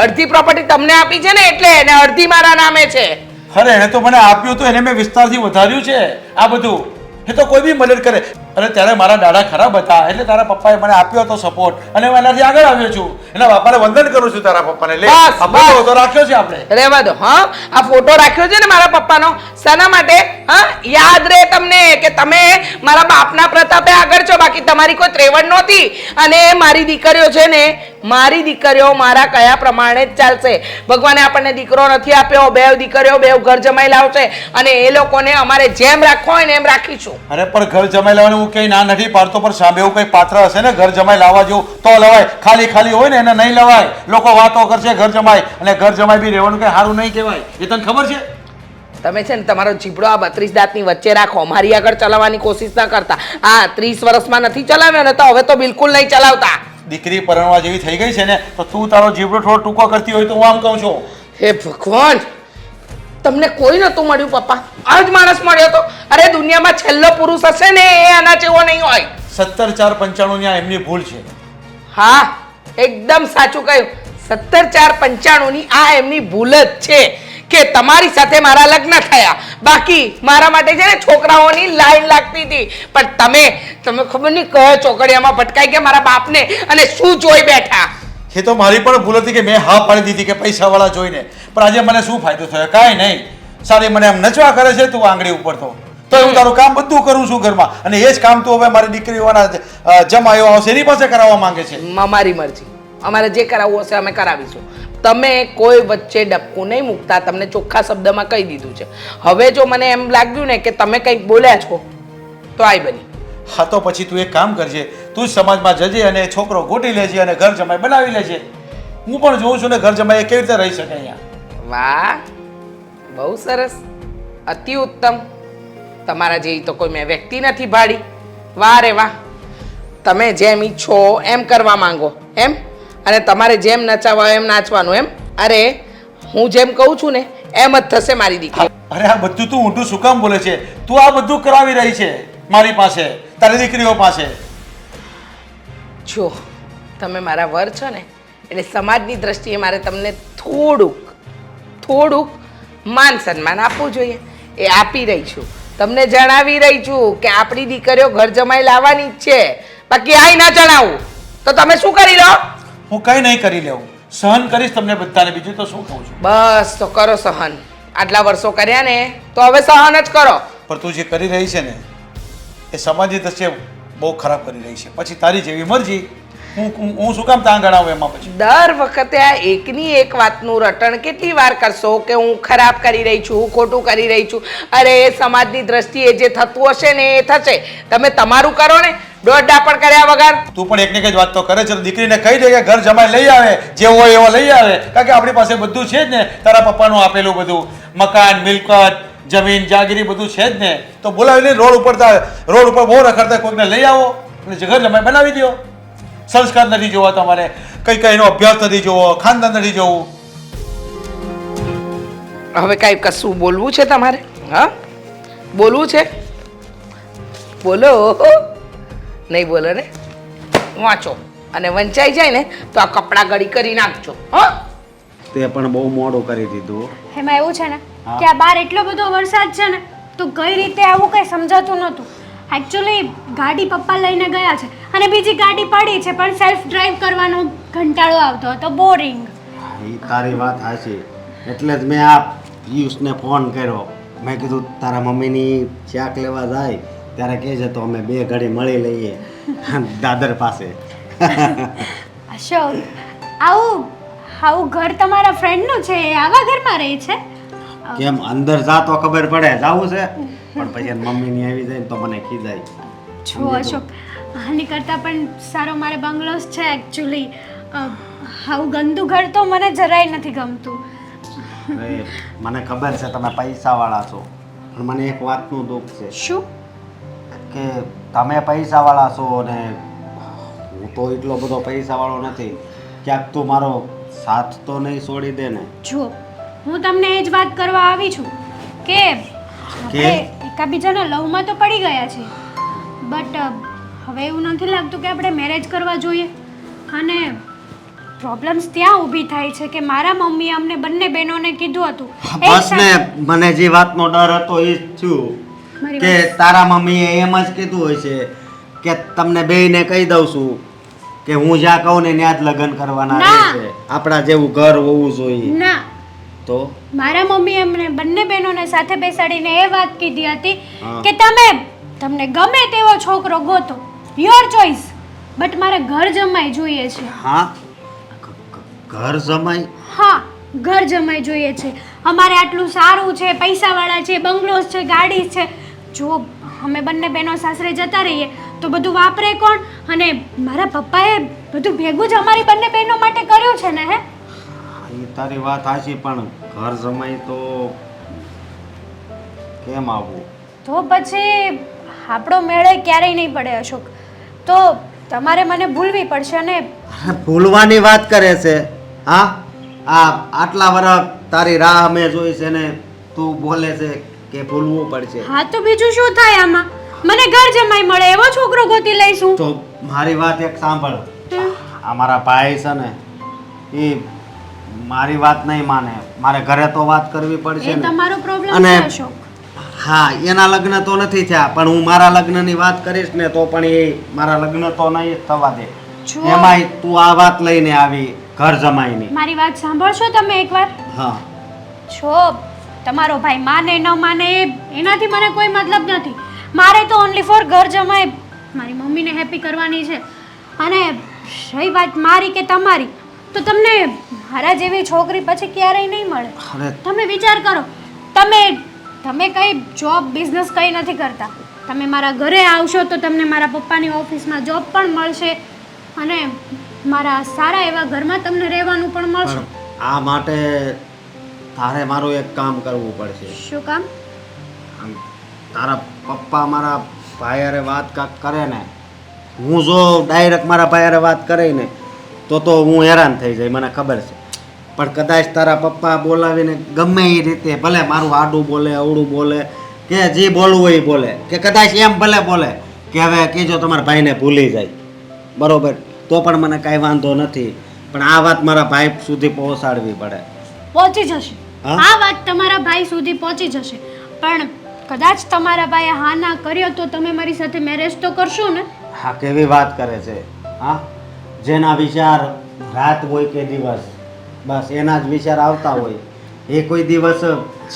અડધી પ્રોપર્ટી તમને આપી છે ને એટલે, ને અડધી મારા નામે છે. અરે એને તો મને આપ્યું તો એને મેં વિસ્તારથી વધાર્યું છે. આ બધું એ તો કોઈ બી મદદ કરે. અને ત્યારે મારા દાડા ખરાબ હતા એટલે તારા પપ્પાએ મને આપ્યો હતો સપોર્ટ, અને હું એનાથી આગળ આવ્યો છું. એના બાપાને વંદન કરું છું તારા પપ્પાને. લે, બસ, આ ફોટો બસ. તો રાખ્યો છે આપણે. રહેવા દો. હા, આ ફોટો રાખ્યો છે ને મારા પપ્પાનો, શાના માટે? હા, યાદ રહે તમને કે તમે મારા બાપના પ્રતાપે આગળ છો, બાકી તમારી કોઈ ત્રેવડ નહોતી. અને મારી દીકરીઓ છે ને, મારી દીકરીઓ મારા કયા પ્રમાણે જ ચાલશે. ભગવાને આપણને દીકરો નથી આપ્યો, બે દીકરીઓ બે ઘર જમાઈ લાવશે, અને એ લોકોને અમારે જેમ રાખવો હોય ને એમ રાખીશું. અરે પણ ઘર જમાઈ લાવવાનું હું કઈ ના નથી પાડતો, પણ સામે એવું કઈ પાત્ર હશે ને ઘર જમાઈ લાવવા જેવું તો લવાય. ખાલી ખાલી હોય ને એને નહીં લવાય. લોકો વાતો કરશે ઘર જમાઈ, અને ઘર જમાઈ બી રહેવાનું કઈ સારું નહીં કહેવાય. એ તને ખબર છે? તમે છે ને તમારો જીબડો આ 32 દાંતની વચ્ચે રાખો. મારી આગળ ચલાવવાની કોશિશ ના કરતા. હા, 30 વર્ષમાં નથી ચલાવ્યો ને તો હવે તો બિલકુલ નહીં ચલાવતા. દીકરી પરણવા જેવી થઈ ગઈ છે ને, તો તું તારો જીભડો થોડો ટૂંકો કરતી હોય તો હું આમ કહું છું. હે ભગવાન, તમને કોઈ નતું મળ્યું પપ્પા? આ જ માણસ મળ્યો તો? અરે દુનિયામાં છેલ્લો પુરુષ હશે ને એ આના જેવો નહીં હોય. 17,4,95 ની આ એમની ભૂલ છે. હા, એકદમ સાચું કહ્યું. 17,4,95 ની આ એમની ભૂલ જ છે કે તમારી સાથે મારા લગ્ન થયા. બાકી મારા માટે છે ને છોકરાઓની લાઈન લાગતી હતી, પણ તમે ખબર નહીં કયો ચોકડિયામાં ભટકાઈ ગયા મારા બાપને, અને શું જોઈ બેઠા. એ તો મારી પણ ભૂલ હતી કે મેં હા પાડી દીધી કે પૈસાવાળા જોઈને. પણ આજે મને શું ફાયદો થયો? કાંઈ નહીં. સારી મને એમ નચવા કરે છે તું આંગળી ઉપર તો હું તારું કામ બધું કરું છું ઘરમાં, અને એ જ કામ તું હવે મારી દીકરીઓના જમાયો આવશે એની પાસે કરાવવા માંગે છે. અમારી મરજી, અમારે જે કરાવવું હશે અમે કરાવીશું. તમે કોઈ વચ્ચે ડબકું નહીં મૂકતા, તમને ચોખ્ખા શબ્દમાં કહી દીધું છે. હવે જો મને એમ લાગ્યું ને કે તમે કંઈક બોલ્યા છો તો આઈ બની. હા, તો પછી તું એક કામ કરજે, તું જ સમાજમાં જજે અને છોકરો ગોતી લેજે અને ઘર જમાઈ બનાવી લેજે. હું પણ જોઉં છું ને ઘર જમાઈ કેવી રીતે રહી શકે અહીંયા. વાહ, બહુ સરસ, અતિ ઉત્તમ. તમારા જેવી તો કોઈ મેં વ્યક્તિ નથી ભાડી. વાહ રે વાહ, તમે જેમ ઈચ્છો એમ કરવા માંગો એમ, અને તમારે જેમ નચાવવા હોય એમ નાચવાનું એમ. અરે હું જેમ કહું છું ને એમ જ થશે મારી દીકરી. અરે આ બધું તું ઊંધું શું કામ બોલે છે? તું આ બધું કરાવી રહી છે મારી પાસે, તારી દીકરીઓ પાસે. જો તમે મારા વર છો ને, એટલે સમાજની દ્રષ્ટિએ મારે તમને થોડુંક માન સન્માન આપવું જોઈએ. એ આપી રહી છું. તમને જણાવી રહી છું કે આપણી દીકરીઓ ઘર જમાઈ લાવવાની જ છે. બાકી આઈ ના જણાવું તો તમે શું કરી લો? હું કઈ નહીં કરી લેવું, સહન કરીશ તમને બધાને. બીજું તો શું કહું છું? બસ તો કરો સહન. આટલા વર્ષો કર્યા ને તો હવે સહન જ કરો. પણ તું જે કરી રહી છે ને એ સમાજની દ્રષ્ટિએ બહુ ખરાબ કરી રહી છે. પછી તારી જેવી મરજી. હું શું કામ ત્યાં ગણાવું એમાં પછી? દર વખતે આ એકની એક વાતનું રટણ કેટલી વાર કરશો કે હું ખરાબ કરી રહી છું, ખોટું કરી રહી છું. અરે એ સમાજની દ્રષ્ટિએ જે થતું હશે ને એ થશે. તમે તમારું કરો ને, દોઢા પણ કર્યા વગર. તું પણ એકની એક જ વાત તો કરે છે. દીકરીને કહી દે કે ઘર જમાઈ લઈ આવે, જેવો હોય એવો લઈ આવે, કારણ કે આપણી પાસે બધું છે જ ને. તારા પપ્પાનું આપેલું બધું મકાન, મિલકત, જમીન, જાગીરી બધું છે જ ને. તો બોલાવીને રોડ ઉપર બહુ રખડતા કોઈકને લઈ આવો અને ઘર જમાઈ બનાવી દો. સંસ્કાર નથી જોવા તમારે, કઈ કઈનો અભ્યાસ નથી જોવો, ખાનદાન નથી જોવું. હવે કાંઈ કશું બોલવું છે તમારે? હા, બોલવું છે? બોલો. નહીં બોલો ને? વાંચો અને વંચાઈ જાય ને તો આ કપડાં ગળી કરી નાખજો. હા, તે પણ બહુ મોડું કરી દીધું. એમાં એવું છે ને કે આ બહાર એટલો બધો વરસાદ છે ને તો કઈ રીતે આવું કઈ સમજાતું નહોતું. એકચ્યુઅલી ગાડી પપ્પા લઈને ગયા છે અને બીજી ગાડી પડી છે પણ સેલ્ફ ડ્રાઈવ કરવાનો ઘંટાળો આવતો હતો, બોરિંગ. એ તારી વાત સાચી, એટલે જ મેં આ પિયુષને ફોન કર્યો. મેં કીધું તારા મમ્મીની ચાક લેવા જાય ત્યારે કહેજે તો અમે બે ઘડી મળી લઈએ દાદર પાસે. અશોક, આવું ઘર તમારા ફ્રેન્ડનું છે, એ આવા ઘરમાં રહે છે? કેમ અંદર જા તો ખબર પડે જાવું છે, પણ પછી એની મમ્મીની આવી જાય ને તો મને ખીજાય. જો અશોક, આની કરતાં પણ સારો મારે બંગલોસ છે એકચ્યુઅલી. આવું ગંદુ ઘર તો મને જરાય નથી ગમતું. અરે મને ખબર છે તમે પૈસાવાળા છો, પણ મને એક વાતનું દુઃખ છે શું? કે તમે પૈસાવાળા છો ને હું તો એટલો બધો પૈસાવાળો નથી. ક્યાંક તું મારો સાથ તો નહીં છોડી દે ને? જો હું તમને એ જ વાત કરવા આવી છું કે આપણે એકાબીજાના લવમાં તો પડી ગયા છે, બટ હવે એવું નથી લાગતું કે આપણે મેરેજ કરવા જોઈએ. અને પ્રોબ્લેમ્સ ત્યાં ઊભી થાય છે કે મારા મમ્મીએ અમને બંને બહેનોને કીધું હતું બસ ને, મને જે વાતનો ડર હતો એ જ થયું મારી કે તારા મમ્મીએ એમ જ કીધું હોય છે કે તમને બેયને કહી દઉં છું કે હું જ્યાં કહું ને ત્યાં જ લગ્ન કરવાના ના. રહેશે. આપણા જેવું ઘર હોવું જોઈએ. ના, તો મારા મમ્મીએ અમને બંને બહેનોને સાથે બેસાડીને એ વાત કીધી હતી હા. કે તમને ગમે તેવો છોકરો ગોતો, યોર ચોઈસ, બટ મારે ઘર જમાઈ જોઈએ છે. હા, ઘર જમાઈ? હા, ઘર જમાઈ જોઈએ છે. અમારે આટલું સારું છે, પૈસાવાળા છે, બંગલોસ છે, ગાડી છે. જો અમે બંને બહેનો સાસરે જતા રહીએ તો બધું વાપરે કોણ? અને મારા પપ્પાએ બધું ભેગું જ અમારી બંને બહેનો માટે કર્યું છે ને. હે, એ તારી વાત સાચી, પણ ઘર જમાઈ તો કેમ આવવું? તો પછી આપણો મેળે ક્યારેય નહીં પડે અશોક. તો તમારે મને ભૂલવી પડશે. અને અરે ભૂલવાની વાત કરે છે? હા, આટલા વર્ષ તારી રાહ અમે જોઈ છે ને તું બોલે છે કે ભૂલવું પડશે. હા, તો બીજું શું થાય આમાં? મને ઘર જમાઈ મળે એવો છોકરો ગોતી લઈશું. તો મારી વાત એક સાંભળ. આ મારા ભાઈ છે ને એ મારી વાત નહીં માને. મારે ઘરે તો વાત કરવી પડશે એ ને. તમારો પ્રોબ્લેમ અને છે અશોક. હા, એના લગ્ન તો નથી થયા, પણ હું મારા લગ્નની વાત કરીશ ને તો પણ એ મારા લગ્ન તો નહીં થવા દે. જો. એમાંય તું આ વાત લઈને આવી ઘર જમાઈની. મારી વાત સાંભળશો તમે એકવાર? હા, છો તમારો ભાઈ માને ન માને એનાથી મને કોઈ મતલબ નથી. મારે તો ઓનલી ફોર ઘર જમાઈ મારી મમ્મીને હેપી કરવાની છે. અને રહી વાત મારી કે તમારી, તો તમને મારા જેવી છોકરી પછી ક્યારેય નહીં મળે. અરે તમે વિચાર કરો, તમે કઈ જોબ બિઝનેસ કઈ નથી કરતા. તમે મારા ઘરે આવશો તો તમને મારા પપ્પાની ઓફિસમાં જોબ પણ મળશે અને મારા સારા એવા ઘરમાં તમને રહેવાનું પણ મળશે. પણ આ માટે તારે મારું એક કામ કરવું પડશે. શું કામ? આમ તારા પપ્પા મારા ભાઈ વાત કાંક કરે ને, હું જો ડાયરેક્ટ મારા ભાઈ વાત કરે ને તો હું હેરાન થઈ જાય, મને ખબર છે. પણ કદાચ તારા પપ્પા બોલાવીને ગમે એ રીતે, ભલે મારું આડું બોલે, અવળું બોલે, કે જે બોલવું હોય એ બોલે, કે કદાચ એમ ભલે બોલે કે હવે કીજો તમારા ભાઈને ભૂલી જાય, બરોબર, તો પણ મને કાંઈ વાંધો નથી. પણ આ વાત મારા ભાઈ સુધી પહોંચાડવી પડે. પહોંચી જશે. હા? આ વાત તમારા ભાઈ સુધી પહોંચી જશે. પણ કદાચ તમારા ભાઈએ હા ના કર્યો તો તમે મારી સાથે મેરેજ તો કરશો ને? હા, કેવી વાત કરે છે. હા, જેના વિચાર રાત હોય કે દિવસ, બસ એના જ વિચાર આવતા હોય. એ કોઈ દિવસ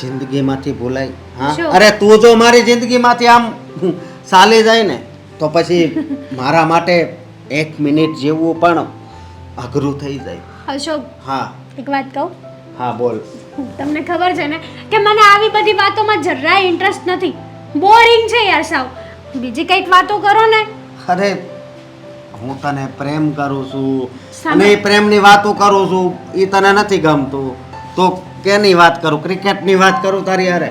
જિંદગીમાંથી ભૂલાય? હા, શું? અરે તું જો મારી જિંદગીમાંથી આમ ચાલી જાય ને તો પછી મારા માટે 1 મિનિટ જેવું પણ અઘરું થઈ જાય. અશોક, હા એક વાત કહું? હા બોલ. તમને ખબર છે ને કે મને આવી બધી વાતોમાં જરાય ઇન્ટરેસ્ટ નથી. બોરિંગ છે યાર સાવ. બીજી કંઈક વાતો કરો ને. અરે હું તને પ્રેમ કરું છું સામે- અને એ પ્રેમની વાતો કરું છું એ તને નથી ગમતું તો કેની વાત કરું? ક્રિકેટની વાત કરું તારી હારે?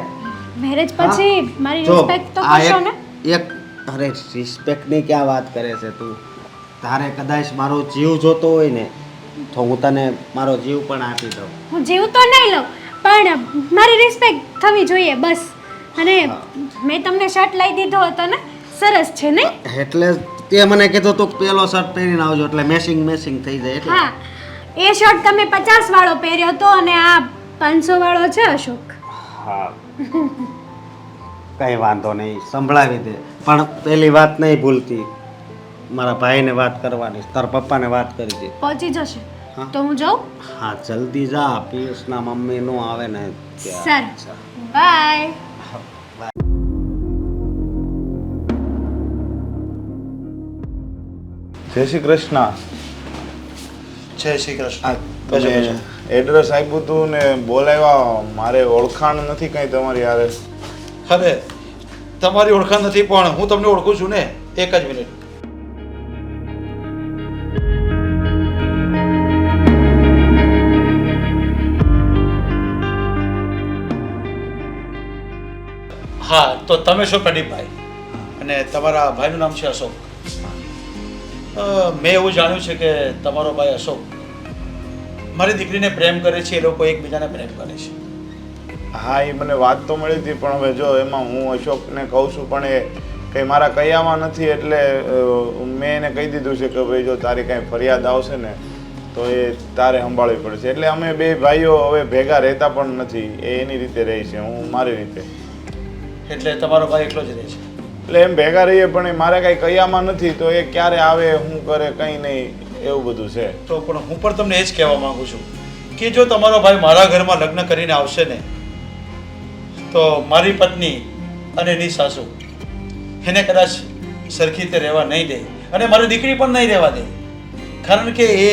મેરેજ પછી મારી જો રિસ્પેક્ટ તો આ કરશો ને? એક અરે રિસ્પેક્ટની ક્યાં વાત કરે છે તું? તારે કદાચ મારો જીવ જોતો હોય ને તો હું તને મારો જીવ પણ આપી દઉં. હું જીવ તો નહીં લઉં પણ મારી રિસ્પેક્ટ થવી જોઈએ બસ. અને મેં તમને શર્ટ લઈ દીધો હતો ને, સરસ છે નહીં? એટલે તે મને કીધું તું પેલો શર્ટ પહેરીને આવજો એટલે મેચિંગ થઈ જાય એટલે. હા, એ શર્ટ તમે 50 વાળો પહેર્યો હતો અને આ 500 વાળો છે અશોક. હા કઈ વાંધો નહીં, સંભળાવી દે. પણ પેલી વાત નહીં ભૂલતી, મારા ભાઈને વાત કરવાની, તારા પપ્પાને વાત કરી દે. પહોંચી જશે હા. તો હું જાઉં? હા જલ્દી જા, પિયુષના મમ્મી નો આવે ને ત્યાં. સારું, બાય. જય શ્રી કૃષ્ણ. જય શ્રી કૃષ્ણ. તમે એડ્રેસ આપ્યું હતું ને બોલાવ્યા, મારે ઓળખાણ નથી કઈ તમારી હારે. અરે તમારી ઓળખાણ નથી પણ હું તમને ઓળખું છું ને. એક જ મિનિટ. હા તો તમે છો પ્રદીપભાઈ અને તમારા ભાઈનું નામ છે અશોક. મેં એવું જાણ્યું છે કે તમારો ભાઈ અશોક મારી દીકરીને પ્રેમ કરે છે, એ લોકો એકબીજાને પ્રેમ કરે છે. હા એ મને વાત તો મળી હતી પણ હવે જો એમાં હું અશોકને કહું છું પણ એ કંઈ મારા કયામાં નથી એટલે મેં એને કહી દીધું છે કે ભાઈ જો તારી કાંઈ ફરિયાદ આવશે ને તો એ તારે સંભાળવી પડશે. એટલે અમે બે ભાઈઓ હવે ભેગા રહેતા પણ નથી, એ એની રીતે રહે છે, હું મારી રીતે. એટલે તમારો ભાઈ એકલો જ રહે છે? એટલે એમ ભેગા રહીએ પણ એ મારે કાંઈ કયામાં નથી તો એ ક્યારે આવે શું કરે કંઈ નહીં એવું બધું છે. તો પણ હું પણ તમને એ જ કહેવા માંગુ છું કે જો તમારો ભાઈ મારા ઘરમાં લગ્ન કરીને આવશે ને તો મારી પત્ની અને એની સાસુ એને કદાચ સરખી રીતે રહેવા નહીં દે અને મારી દીકરી પણ નહીં રહેવા દે, કારણ કે એ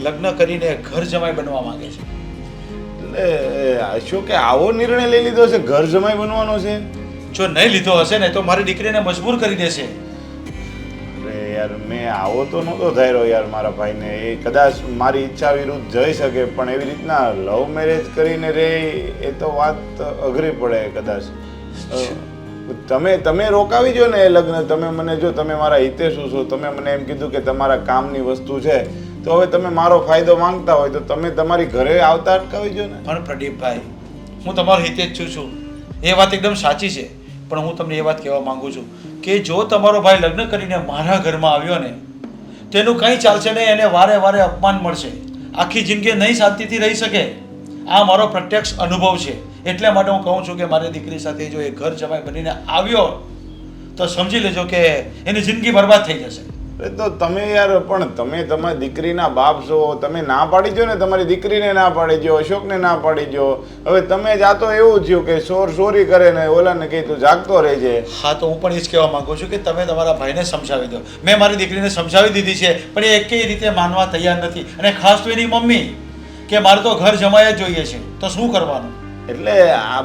લગ્ન કરીને ઘર જમાઈ બનવા માંગે છે. એટલે અશોકે આવો નિર્ણય લઈ લીધો છે, ઘર જમાઈ બનવાનો છે? જો નહીં લીધો હશે ને તો મારી દીકરીને મજબૂર કરી દેશે. અરે યાર મેં આવો તો નહોતો ધાર્યો યાર મારા ભાઈને. એ કદાચ મારી ઈચ્છા વિરુદ્ધ જઈ શકે પણ એવી રીતના લવ મેરેજ કરીને રે એ તો વાત અઘરી પડે કદાચ. તમે રોકાવી જો ને એ લગ્ન. તમે મને જો તમે મારા હિતેશુ છો, તમે મને એમ કીધું કે તમારા કામની વસ્તુ છે તો હવે તમે મારો ફાયદો માંગતા હોય તો તમે તમારી ઘરે આવતા અટકાવી જો ને. પણ પ્રદીપભાઈ હું તમારો હિતે જ છું, એ વાત એકદમ સાચી છે પણ હું તમને એ વાત કહેવા માંગુ છું કે જો તમારો ભાઈ લગ્ન કરીને મારા ઘરમાં આવ્યો ને તો એનું કંઈ ચાલશે નહીં, એને વારે વારે અપમાન મળશે, આખી જિંદગી નહીં શાંતિથી રહી શકે. આ મારો પ્રત્યક્ષ અનુભવ છે. એટલે માટે હું કહું છું કે મારી દીકરી સાથે જો એ ઘર જમાઈ બનીને આવ્યો તો સમજી લેજો કે એની જિંદગી બરબાદ થઈ જશે. તો તમે યાર પણ તમે તમારી દીકરીના બાપ છો, તમે ના પાડી દો ને, તમારી દીકરીને ના પાડી દો, અશોકને ના પાડી દો. હવે તમે જાતો એવું થયું કે ચોરી કરે ને ઓલાને કહી તું જાગતો રહેજે. હા તો હું પણ એ જ કહેવા માંગુ છું કે તમે તમારા ભાઈને સમજાવી દો. મેં મારી દીકરીને સમજાવી દીધી છે પણ એ એકેય રીતે માનવા તૈયાર નથી અને ખાસ તો એની મમ્મી કે મારે તો ઘર જમાઈ જ જોઈએ છે. તો શું કરવાનું? એટલે આ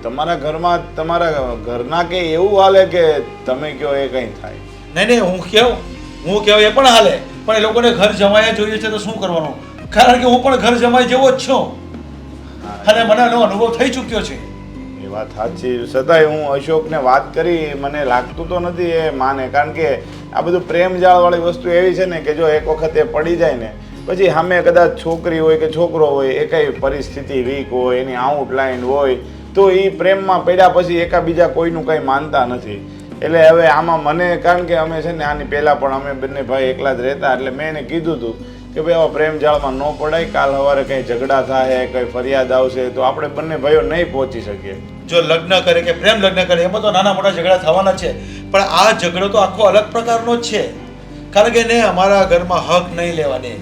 તમારા ઘરમાં તમારા ઘરના કે એવું હાલે કે તમે કહો એ કંઈ થાય? નહીં હું કહું એ પણ હાલે પણ એ લોકોને ઘર જમાઈ જ જોઈએ છે તો શું કરવાનું? કારણ કે હું પણ ઘર જમાઈ જેવો જ છું અને મને એનો અનુભવ થઈ ચૂક્યો છે. એ વાત સાચી, છતાંય હું અશોકને વાત કરી, મને લાગતું તો નથી એ માને, કારણ કે આ બધું પ્રેમ જાળવાળી વસ્તુ એવી છે ને કે જો એક વખત એ પડી જાય ને પછી સામે કદાચ છોકરી હોય કે છોકરો હોય, એ કઈ પરિસ્થિતિ વીક હોય, એની આઉટલાઈન હોય તો એ પ્રેમમાં પડ્યા પછી એકાબીજા કોઈનું કંઈ માનતા નથી. એટલે હવે આમાં મને, કારણ કે અમે છે ને આની પહેલાં પણ અમે બંને ભાઈ એકલા જ રહેતા, એટલે મેં એને કીધું હતું કે ભાઈ આવા પ્રેમ જાળમાં ન પડાય, કાલ સવારે કંઈ ઝઘડા થાય, કંઈ ફરિયાદ આવશે તો આપણે બંને ભાઈઓ નહીં પહોંચી શકીએ. જો લગ્ન કરે કે પ્રેમ લગ્ન કરે એમાં તો નાના મોટા ઝઘડા થવાના છે પણ આ ઝઘડો તો આખો અલગ પ્રકારનો જ છે, કારણ કે એને અમારા ઘરમાં હક નહીં લેવા દે.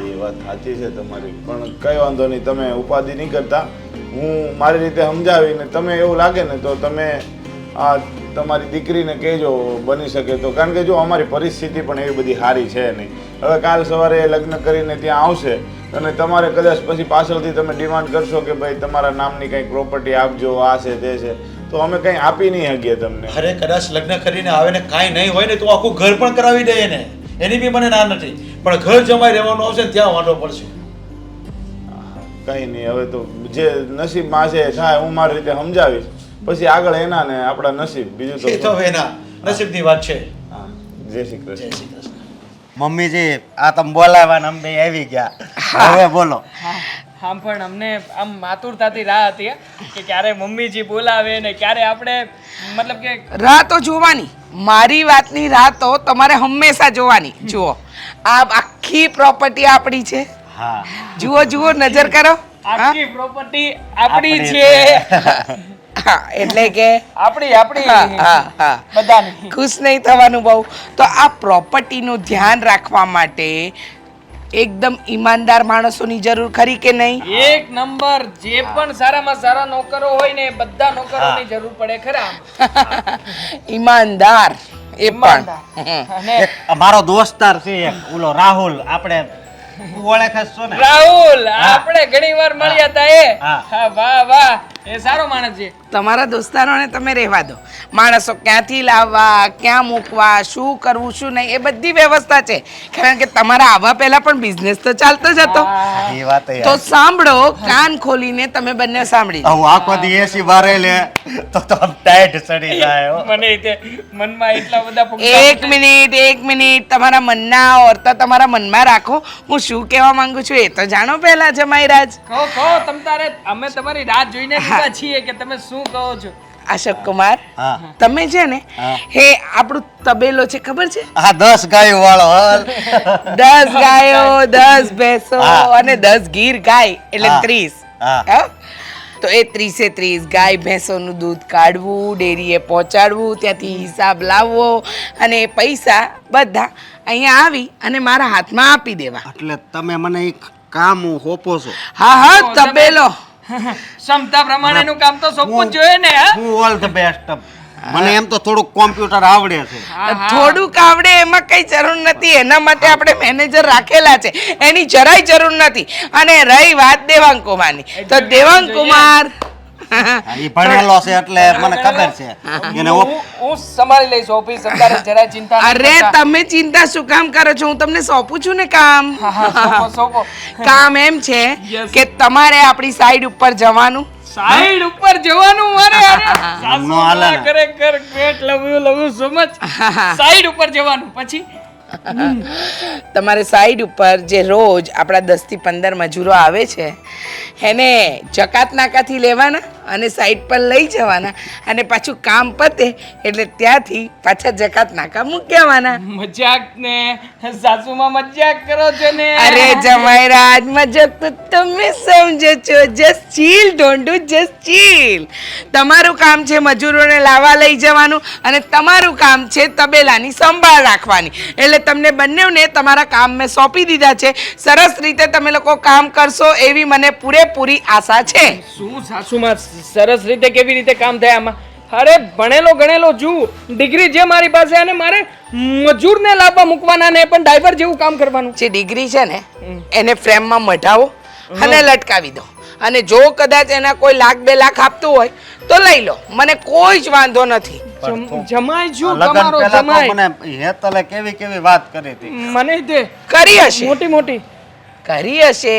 એ વાત સાચી છે તમારી પણ કઈ વાંધો નહીં, તમે ઉપાધિ નહીં કરતા. હું મારી રીતે સમજાવીને તમે એવું લાગે ને તો તમે આ તમારી દીકરીને કહેજો બની શકે તો, કારણ કે જો અમારી પરિસ્થિતિ પણ એવી બધી સારી છે નહીં. હવે કાલ સવારે એ લગ્ન કરીને ત્યાં આવશે અને તમારે કદાચ પછી પાછળથી તમે ડિમાન્ડ કરશો કે ભાઈ તમારા નામની કંઈક પ્રોપર્ટી આપજો, આ છે તે છે, તો અમે કંઈ આપી નહીં શકીએ તમને. અરે કદાચ લગ્ન કરીને આવે ને કાંઈ નહીં હોય ને તો આખું ઘર પણ કરાવી દઈએ ને, એની બી મને ના નથી, પણ ઘર જમાઈ રહેવાનું આવશે ને ત્યાં વાંધો પડશે. કંઈ નહીં, હવે તો જે નસીબમાં છે થાય, હું મારી રીતે સમજાવીશ, પછી આગળ એના ને આપણા નસીબ, બીજું એ તો હવે એના નસીબની વાત છે. હા, જય શ્રી કૃષ્ણ. જય શ્રી કૃષ્ણ. મમ્મીજી આ તમે બોલાવવા ને અમે આવી ગયા, હવે બોલો. આમ પણ અમને આમ આતુરતાથી રાહ હતી કે ક્યારે મમ્મીજી બોલાવે ને ક્યારે આપણે મતલબ કે રાહ તો જોવાની, મારી વાતની રાહ તો તમારે હંમેશા જોવાની. જુઓ, આ આખી પ્રોપર્ટી આપણી છે. હા, જુઓ જુઓ, નજર કરો. આખી પ્રોપર્ટી આપણી છે. હા, એટલે કે આપણી હા. બધાની. ખુશ નહીં થવાનું બહુ. તો આ પ્રોપર્ટીનું ધ્યાન રાખવા માટે એકદમ ઈમાનદાર માણસોની જરૂર ખરી કે નહીં? એક નંબર. જે પણ સારામાં સારા નોકરો હોય ને બધા નોકરોની જરૂર પડે ખરા. ઈમાનદાર એ પણ. અને એક અમારો દોસ્તાર છે એક ઓલો રાહુલ, આપણે ઓળખે છો ને? રાહુલ આપણે ઘણીવાર મળ્યા હતા એ. હા. હા, વાહ વાહ, એ સારો માણસ છે. તમારા દોસ્તારોને તમે રહેવા દો. માણસો ક્યાંથી લાવવા, ક્યાં મૂકવા, શું કરવું શું નહીં, એ બધી વ્યવસ્થા છે. કારણ કે તમારા આવવા પહેલા પણ બિઝનેસ તો ચાલતો જ હતો. એ વાત તો સાંભળો, કાન ખોલીને તમે બંને સાંભળી લો. હું આખો દી એસી બારે લે તો આમ ટાઈટ ચડી જાય હો. મને તે મનમાં એટલા બધા એક મિનિટ, તમારા મનના ઓરતા તમારા મનમાં રાખો. હું શું કહેવા માંગુ છું એ તો જાણો પહેલા જમાઈરાજ. કહો તમ તારે. અમે તમારી રાત જોઈને બેઠા છીએ કે તમે શું કહો છો. અશોક કુમાર, હા. તમે છે ને હા. હે આપણું તબેલો છે ખબર છે? આ 10 ગાયો વાળો હાલ. 10 ગાયો, 10 ભેંસો હા. અને 10 ગીર ગાય એટલે હા. 30. હા. હા? તો એ 30 ગાય ભેંસોનું દૂધ કાઢવું, ડેરીએ પહોંચાડવું, ત્યાંથી હિસાબ લાવવો અને એ પૈસા બધા અહીંયા આવી અને મારા હાથમાં આપી દેવા. એટલે તમે મને એક કામ હોપો છો. હા તબેલો. ક્ષમતા પ્રમાણેનું કામ તો સોંપવું જ જોઈએ ને. હા? હું ઓલ ધ બેસ્ટ. મને એમ તો થોડુંક કોમ્પ્યુટર આવડે છે. થોડુંક આવડે એમાં કઈ જરૂર નથી. એના માટે આપણે મેનેજર રાખેલા છે, એની જરાય જરૂર નથી. અને રહી વાત દેવાંગ કુમારની, તો દેવાંગ કુમાર એ ભણેલો છે એટલે મને ખબર છે એને હું સંભાળી લઈશ ઓફિસ. અત્યારે જરાય ચિંતા નહીં અરે કરતા. તમે ચિંતા શું કામ કરો છો? હું તમને સોંપું છું ને કામ. સોંપો. કામ એમ છે Yes. કે તમારે આપણી સાઈડ ઉપર જવાનું. સાઈડ ઉપર જવાનું. અરે નો હાલે ને. ખરેખર great, love you so much. Side ઉપર જવાનું પછી તમારે સાઈડ ઉપર જે રોજ આપણા 10 થી 15 મજૂરો આવે છે એને જકાત નાકાથી લેવાના અને સાઈડ પર લઈ જવાના અને પાછું કામ પતે એટલે ત્યાંથી પાછા જકાત નાકા મૂકી આવવાના. મજાક ને સાસુમાં મજાક કરો છો ને. અરે જમાઈરાજ, મજાક તો તમે સમજો છો. Just chill, don't do, just chill. તમારું કામ છે મજૂરોને લાવવા લઈ જવાનું અને તમારું કામ છે તબેલાની સંભાળ રાખવાની. એટલે તમને બંનેને તમારા કામ મેં સોંપી દીધા છે. સરસ રીતે તમે લોકો કામ કરશો એવી મને પૂરેપૂરી આશા છે. શું સાસુમાં સરસ રીતે કેવી રીતે કામ થાય આમાં? અરે ભણેલો ગણેલો છું, ડિગ્રી છે મારી પાસે અને મારે મજૂરને લાવવા મૂકવાના ને પણ ડ્રાઈવર જેવું કામ કરવાનું. જે ડિગ્રી છે ને એને ફ્રેમમાં મઢાવો અને લટકાવી દો. અને જો કદાચ એના કોઈ લાખ 2 લાખ આપતું હોય તો લઈ લો, મને કોઈ જ વાંધો નથી. જમાઈ છું લગન તમારો પહેલા તો જમાઈ. મને હેતલે કેવી કેવી વાત કરી હતી. મને તે કરી હશે, મોટી મોટી કરી હશે,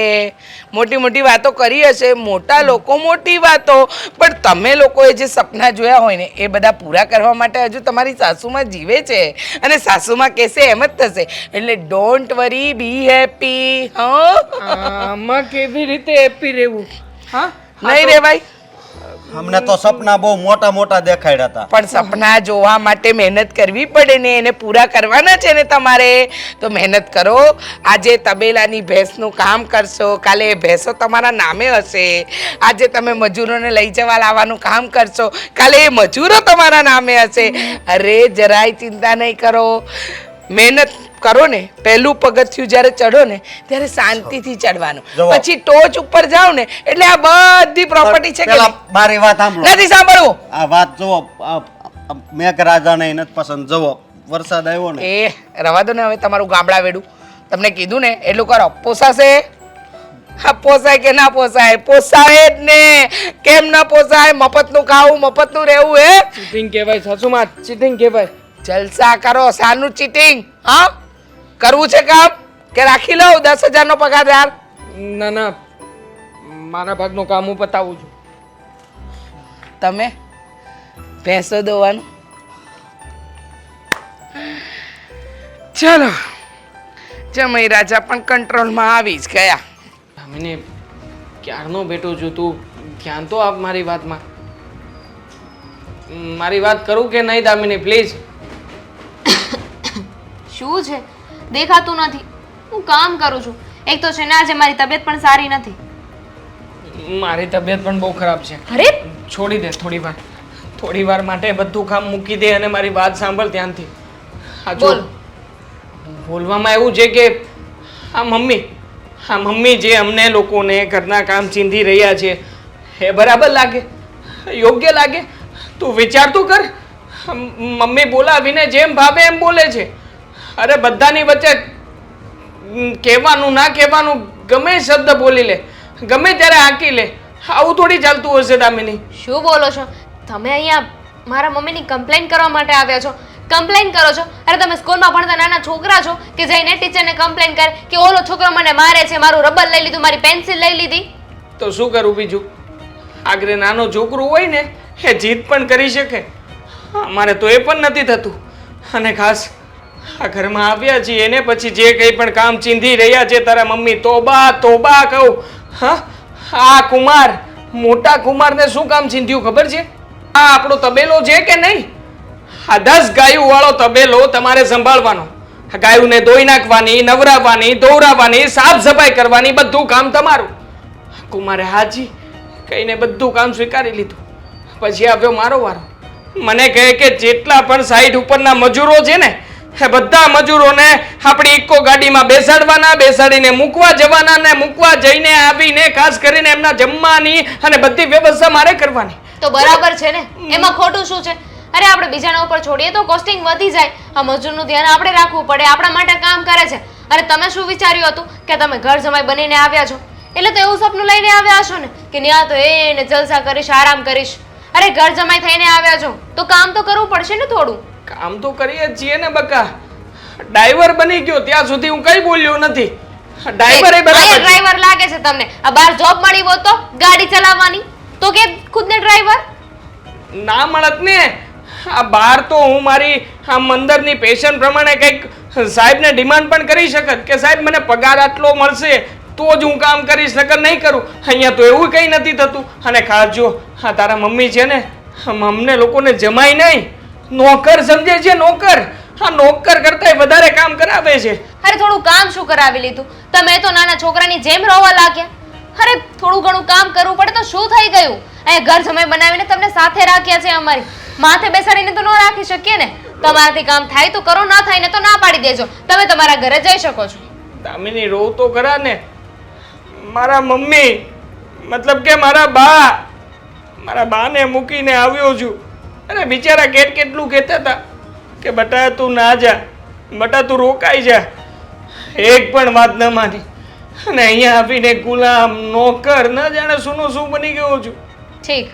મોટી મોટી વાતો કરી હશે. મોટા લોકો મોટી વાતો, પણ તમે લોકોએ જે સપના જોયા હોય ને એ બધા પૂરા કરવા માટે હજુ તમારી સાસુમાં જીવે છે અને સાસુમાં કહેશે એમ જ થશે. એટલે ડોન્ટ વરી, બી હેપી. આમાં કેવી રીતે હેપી રહેવું? હા, નહીં રે ભાઈ, અમને તો સપના બહુ મોટા મોટા દેખાડ્યા હતા. પણ સપના જોવા માટે મહેનત કરવી પડે ને, એને પૂરા કરવાના છે ને તમારે. તો મહેનત કરો. આજે તબેલાની ભેંસનું કામ કરશો, કાલે એ ભેંસો તમારા નામે હશે. આજે તમે મજૂરોને લઈ જવા લાવવાનું કામ કરશો, કાલે એ મજૂરો તમારા નામે હશે. અરે જરાય ચિંતા નહીં કરો, મહેનત કરો ને. પહેલું પગથિયું જ્યારે ચડો ને ત્યારે શાંતિથી ચડવાનું, જુઓ. પછી ટોચ ઉપર જાઓ ને એટલે આ બધી પ્રોપર્ટી છે કે પેલા નહીં? મારી વાત સાંભળો. નથી સાંભળવું. આ વાત જુઓ, મેઘરાજાને નથી પસંદ. જવો વરસાદ આવ્યો ને એ રવા દો ને હવે તમારું ગામડા વેડું. તમને કીધું ને એટલું કરો. પોસાશે? હા, પોસાય કે ના પોસાય? પોસાય જ ને. કેમ ના પોસાય? મફતનું ખાવું, મફતનું રહેવું, હે? ચીટિંગ કહેવાય સાસુમાં, ચીટિંગ કહેવાય. જલસા કરો. શાનું ચીટિંગ? હા, કરવું છે કામ કે રાખી લઉં 10,000 નો પગાર યાર? ના ના, મારા ભાગનું કામ હું પતાવું છું. તમે ભેંસો દોવાનું. ચલો, જમઈ રાજા પણ કંટ્રોલમાં આવી જ ગયા. દામિની, ક્યારનો બેઠો છું, તું ધ્યાન તો આપ મારી વાતમાં. મારી વાત કરું કે નહીં દામિની, પ્લીઝ? શું છે? દેખાતું નથી. હું કામ કરું છું. એક તો છે ને આજે મારી તબિયત પણ સારી નથી. મારી તબિયત પણ બહુ ખરાબ છે. અરે છોડી દે થોડી વાર માટે બધું કામ મૂકી દે અને મારી વાત સાંભળ ધ્યાનથી. હા જો, બોલ. બોલવામાં એવું છે કે આ મમ્મી જે અમને લોકોને ઘરના કામ ચીંધી રહ્યા છે એ બરાબર લાગે? યોગ્ય લાગે? તું વિચાર તો કર. મમ્મી બોલાવીને જેમ ભાવે એમ બોલે છે. અરે બધાની વચ્ચે કહેવાનું ના કહેવાનું ગમે શબ્દ બોલી લે, ગમે ત્યારે આંકી લે. આવું થોડી ચાલતું હશે દામિની? શું બોલો છો તમે? અહીંયા મારા મમ્મીની કમ્પ્લેન કરવા માટે આવ્યા છો? કમ્પ્લેન કરો છો? અરે તમે સ્કૂલમાં ભણતા નાના છોકરા છો કે જઈને ટીચરને કમ્પ્લેન કરે કે ઓલો છોકરો મને મારે છે, મારું રબર લઈ લીધું, મારી પેન્સિલ લઈ લીધી? તો શું કરું બીજું? આગળ નાનો છોકરો હોય ને એ જીદ પણ કરી શકે. અમારે તો એ પણ નથી થતું. અને ખાસ આ ઘરમાં આવ્યા છીએ એને પછી જે કંઈ પણ કામ ચીંધી રહ્યા છે તારા મમ્મી, તોબા તોબા કહું. હા, આ કુમાર, મોટા કુમારને શું કામ ચીંધ્યું ખબર છે? આ આપણો તબેલો છે કે નહીં? આ 10 ગાયું વાળો તબેલો તમારે સંભાળવાનો. ગાયુંને ધોઈ નાખવાની, નવરાવવાની, ધોવરાવવાની, સાફ સફાઈ કરવાની, બધું કામ તમારું. કુમારે હાજી કહીને બધું કામ સ્વીકારી લીધું. પછી આવ્યો મારો વારો. મને કહે કે જેટલા પણ સાઈડ ઉપરના મજૂરો છે ને એ બધા મજૂરોને આપણી ઇકો ગાડીમાં બેસાડવાના, બેસાડીને મૂકવા જવાના, ને મૂકવા જઈને આવીને ખાસ કરીને એમના જમવાની અને બધી વ્યવસ્થા મારે કરવાની. તો બરાબર છે ને, એમાં ખોટું શું છે? અરે આપણે બીજાના ઉપર છોડીએ તો કોસ્ટિંગ વધી જાય. આ મજૂરનું ધ્યાન આપણે રાખવું પડે, આપણા માટે કામ કરે છે. અરે તમે શું વિચાર્યું હતું કે તમે ઘર જમાઈ બનીને આવ્યા છો એટલે તો એવું સપનું લઈને આવ્યા છો ને કે ત્યાં તો એને જલસા કરીશ, આરામ કરીશ? અરે ઘર જમાઈ થઈને આવ્યા છો તો કામ તો કરવું પડશે ને થોડું. કામ તો કરીએ જ છીએ ને બકા. ડ્રાઈવર બની ગયો ત્યાં સુધી હું કઈ બોલ્યો નથી. ડ્રાઈવર એ બરાબર છે. ડ્રાઈવર લાગે છે તમને? આ બહાર જોબ મળી હોત તો ગાડી ચલાવવાની તો કે ખુદને ડ્રાઈવર ના મળત ને. આ બહાર તો હું મારી આ મંદરની પેશન પ્રમાણે કંઈક સાહેબને ડિમાન્ડ પણ કરી શકત કે સાહેબ મને પગાર આટલો મળશે તો જ હું કામ કરીશ, નકર નહીં કરું. અહીંયા તો એવું કંઈ નથી થતું. અને ખાસ જો હા તારા મમ્મી છે ને અમને લોકોને જમાઈ નહીં, નોકર સમજે છે, નોકર. હા, નોકર કરતાંય વધારે કામ કરાવે છે. અરે થોડું કામ શું કરાવી લીધું? તમે તો નાના છોકરાની જેમ રોવા લાગ્યા. અરે થોડું ઘણું કામ કરવું પડે તો શું થઈ ગયું? અહીંયા ઘર જમાઈ બનાવીને તમને સાથે રાખ્યા છે. અમારી માથે બેસાડીને તો ન રાખી શકીએ ને. તમારાથી કામ થાય તો કરો, ના થાય ને તો ના પાડી દેજો. તમે તમારા ઘરે જઈ શકો છો. દામિની રોવ તો ખરા ને. મારા મમ્મી મતલબ કે મારા બાને મૂકીને આવ્યો છું. અરે બિચારા કેટલું કહેતા હતા કે બટા તું ના જા, બટા તું રોકાઈ જા. એક પણ વાત ન માની અને અહીંયા આવીને ગુલામ, નોકર, ન જાણે શું બની ગયો છું. ઠીક,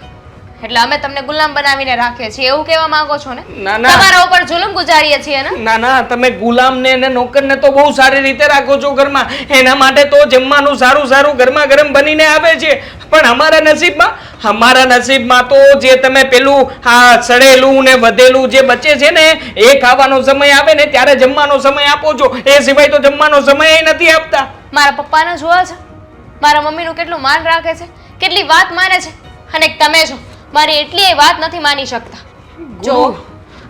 એટલે અમે તમને ગુલામ બનાવીને રાખીએ છીએ એવું કહેવા માંગો છો ને? ના ના તમારા ઉપર જુલમ ગુજારીએ છીએ ને? ના ના, તમે ગુલામને અને નોકરને તો બહુ સારી રીતે રાખો છો ઘરમાં. એના માટે તો જમવાનું સારું ગરમા ગરમ બનીને આવે છે. પણ અમારા નસીબમાં તો જે તમે પેલું આ સડેલું ને વધેલું જે બચે છે ને એ ખાવાનો સમય આવે ને ત્યારે જમવાનો સમય આપો છો. એ સિવાય તો જમવાનો સમય નથી આપતા. મારા પપ્પાને જોવા છે મારા મમ્મીનું કેટલું માન રાખે છે, કેટલી વાત માને છે. અને તમે છો મારી એટલી વાત નથી માની શકતા. જો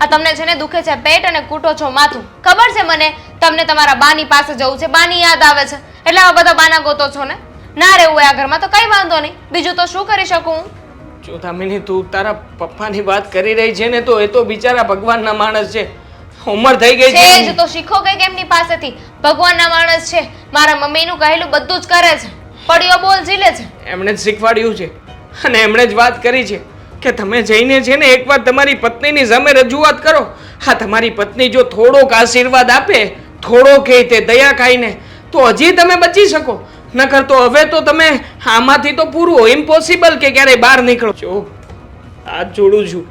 આ તમને છે ને દુખે છે પેટ અને કૂટો છો માથું. ખબર છે મને તમને તમારા બાની પાસે જવું છે, બાની યાદ આવે છે એટલે આવા બધા બાના ગોતો છો ને. ના રહેવું હોય આ ઘરમાં તો કઈ વાંધો નહીં, બીજું તો શું કરી શકું હું? જો દામિની તું તારા પપ્પાની વાત કરી રહી છે ને તો એ તો બિચારા ભગવાનના માણસ છે. ઉંમર થઈ ગઈ છે જ છે તો શીખો કઈક એમની પાસેથી. ભગવાનના માણસ છે, મારા મમ્મીનું કહેલું બધું જ કરે છે, પડ્યો બોલ ઝીલે છે. એમણે જ શીખવાડ્યું છે અને એમણે જ વાત કરી છે કે તમે જઈને છે ને એકવાર તમારી પત્નીની સામે રજૂઆત કરો. હા, તમારી પત્ની જો થોડોક આશીર્વાદ આપે, થોડો કહે તે દયા ખાઈને, તો હજી તમે બચી શકો. નકર તો હવે તો તમે આમાંથી તો પૂરું ઇમ્પોસિબલ કે ક્યારેય બહાર નીકળો છો. હાથ જોડું છું,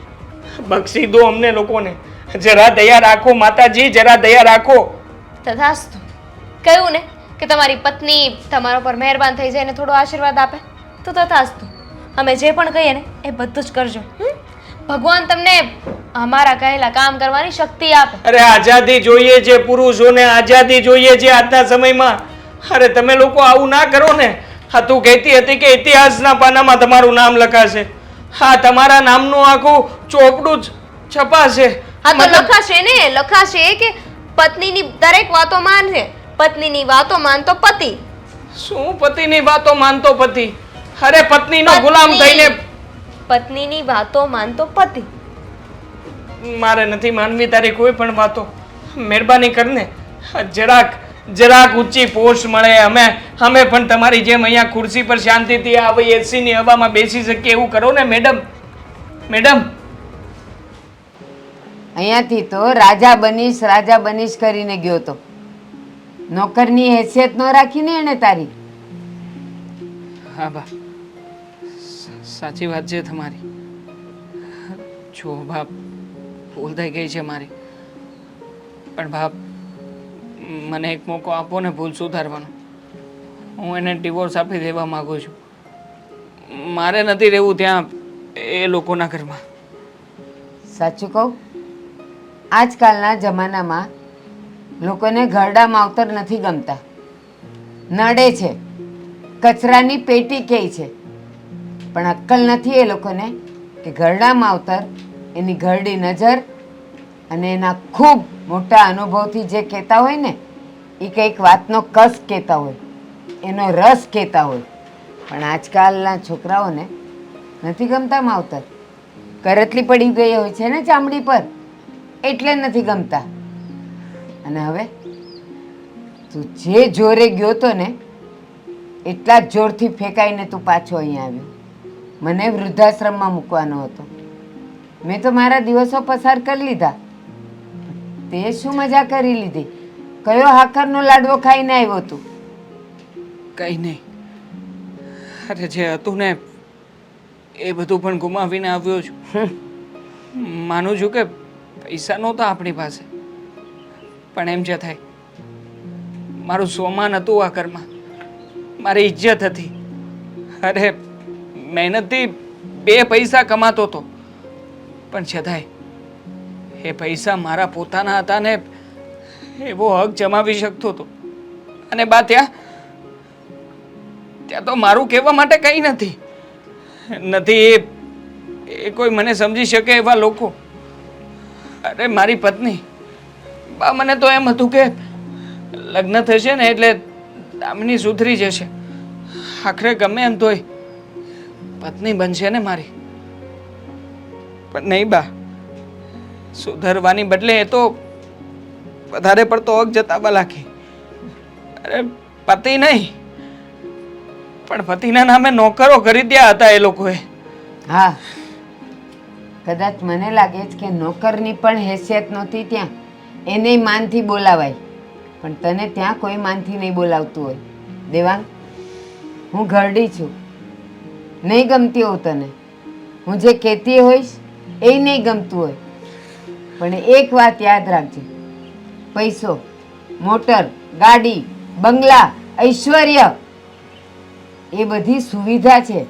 બક્ષી દો અમને લોકોને. જરા દયા રાખો માતાજી, જરા દયા રાખો. તથાસ્તુ. કહ્યું ને કે તમારી પત્ની તમારા પર મહેરબાન થઈ જાય ને થોડો આશીર્વાદ આપે, તો તથાસ્તુ. અમે જે પણ કહીએ ને એ બધું જ કરજો. ભગવાન તમને અમારા કહેલા કામ કરવાની શક્તિ આપે. અરે આઝાદી જોઈએ છે પુરુષોને, આઝાદી જોઈએ છે આજના સમયમાં. અરે તમે લોકો આવું ના કરો ને. હા, તું કહેતી હતી કે ઇતિહાસના પાનામાં તમારું નામ લખાશે. હા, તમારા નામનું આખું ચોપડું જ છપાશે. હા, તો લખાશે ને, લખાશે કે પત્નીની દરેક વાતો માનશે, પત્નીની વાતો માનતો પતિ. શું પતિની વાતો માનતો પતિ? અરે પત્નીનો ગુલામ થઈને પત્નીની વાતો માનતો પતિ. મારે નથી માનવી તારી કોઈ પણ વાતો. મહેરબાની કરને, જરાક ઊંચી પોસ્ટ મળે, અમે પણ તમારી જેમ અહીંયા ખુરશી પર શાંતિથી આવી એસીની હવામાં બેસી શકીએ એવું કરો ને મેડમ. મેડમ, અહીંયાથી તો રાજા બનીશ કરીને ગયો તો. નોકરની હેસિયત ન રાખીને એને તારી. હા બા, સાચી વાત છે તમારી. જો બાપ, ભૂલ થઈ ગઈ છે મારી, પણ બાપ મને એક મોકો આપો ને ભૂલ સુધારવાનો. હું એને ડિવોર્સ આપી દેવા માંગુ છું. મારે નથી રહેવું ત્યાં એ લોકોના ઘરમાં. સાચું કહું, આજકાલના જમાનામાં લોકોને ઘરડા માવતર નથી ગમતા. નડે છે, કચરાની પેટી કહે છે, પણ અક્કલ નથી એ લોકોને કે ઘરડા માવતર એની ઘરડી નજર અને એના ખૂબ મોટા અનુભવથી જે કહેતા હોય ને એ કંઈક વાતનો કસ કહેતા હોય, એનો રસ કહેતા હોય. પણ આજકાલના છોકરાઓને નથી ગમતા માવતર. કરતલી પડી ગઈ હોય છે ને ચામડી પર, એટલે નથી ગમતા. અને હવે તું જે જોરે ગયો તો ને એટલા જ જોરથી ફેંકાઈને તું પાછો અહીંયા આવ્યો. મને વૃદ્ધાશ્રમમાં મૂકવાનો હતો. મેં તો મારા દિવસો પસાર કરી લીધા. તે શું મજા કરી લીધી? કયો હાકરનો લાડવો ખાઈને આવ્યો તું? કંઈ નહીં. અરે જે હતું ને એ બધું પણ ગુમાવીને આવ્યો છું. માનું છું કે પૈસા નહોતા આપણી પાસે, પણ એમ જે થાય, મારું સોમાન હતું આ ઘરમાં, મારી ઇજ્જત હતી. અરે મહેનતથી 2 પૈસા કમાતો હતો, પણ છતાંય એ પૈસા મારા પોતાના હતા ને એવો હક જમાવી શકતો હતો. અને બા ત્યાં તો મારું કહેવા માટે કંઈ નથી. એ કોઈ મને સમજી શકે એવા લોકો. અરે મારી પત્ની, બા મને તો એમ હતું કે લગ્ન થશે ને એટલે દામિની સુધરી જશે. આખરે ગમે એમ તોય પત્ની બનશે ને મારી. પણ નહીં બા, સુધરવાની બદલે એ તો વધારે પડતો હક જતાવવા લાગી. અરે પતિ નહીં, પણ પતિના નામે નોકરો કરી દ્યા હતા એ લોકોએ. હા, કદાચ મને લાગે છે કે નોકરની પણ હેસિયત નહોતી ત્યાં. એને માનથી બોલાવાય, પણ તને ત્યાં કોઈ માનથી નહીં બોલાવતું હોય. દેવાંગ, હું ઘરડી છું, નહીં ગમતી હોઉં તને. હું જે કહેતી હોઈશ એ નહીં ગમતું હોય, પણ એક વાત યાદ રાખજે. પૈસો, મોટર, ગાડી, બંગલા, ઐશ્વર્ય એ બધી સુવિધા છે,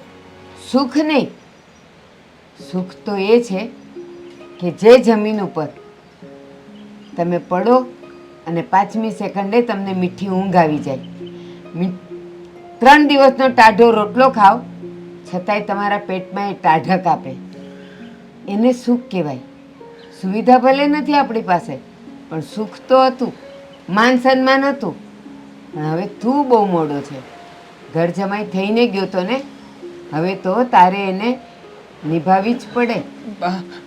સુખ નહીં. સુખ તો એ છે કે જે જમીન ઉપર તમે પડો અને 5મી સેકન્ડે તમને મીઠી ઊંઘ આવી જાય. 3 દિવસનો ટાઢો રોટલો ખાઓ છતાંય તમારા પેટમાં એ ટાઢક આપે, એને સુખ કહેવાય. સુવિધા ભલે નથી આપણી પાસે, પણ સુખ તો હતું, માન સન્માન હતું. પણ હવે તું બહુ મોડો છે. ઘર જમાઈ થઈને ગયો તો ને, હવે તો તારે એને નિભાવી જ પડે.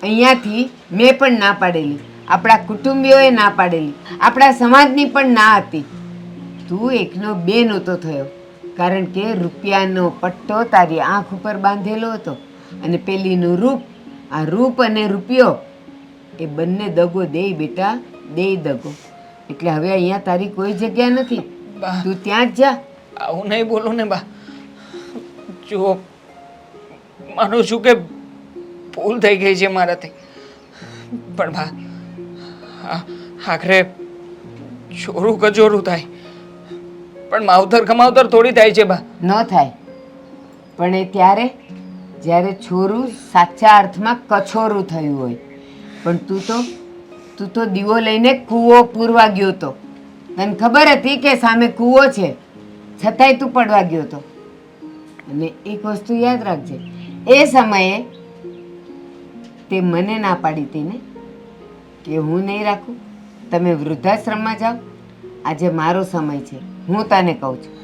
અહીંયાથી મેં પણ ના પાડેલી, આપણા કુટુંબીઓએ ના પાડેલી, આપણા સમાજની પણ ના હતી. તું એકનો બે નહોતો થયો, કારણ કે રૂપિયાનો પટ્ટો તારી આંખ ઉપર બાંધેલો હતો. અને પેલીનું રૂપ. આ રૂપ અને રૂપિયો એ બંને દગો દેય બેટા, દેય દગો. એટલે હવે અહીંયા તારી કોઈ જગ્યા નથી, બા. તું ત્યાં જ જા. આવું નહીં બોલો ને બા. જો માનું છું કે ભૂલ થઈ ગઈ છે મારાથી, પણ બા આખરે ચોરું કચોરું થાય પણ માવતર કમાવતર થોડી થાય છે બા. ન થાય, પણ એ ત્યારે જ્યારે છોરું સાચા અર્થમાં કછોરું થયું હોય. પણ તું તો દીવો લઈને કૂવો પૂરવા ગયો તો. તને ખબર હતી કે સામે કૂવો છે, છતાંય તું પડવા ગયો તો. અને એક વસ્તુ યાદ રાખજે, એ સમયે તે મને ના પાડી હતી ને કે હું નહીં રાખું, તમે વૃદ્ધાશ્રમમાં જાઓ. આજે મારો સમય છે, હું તને કહું છું,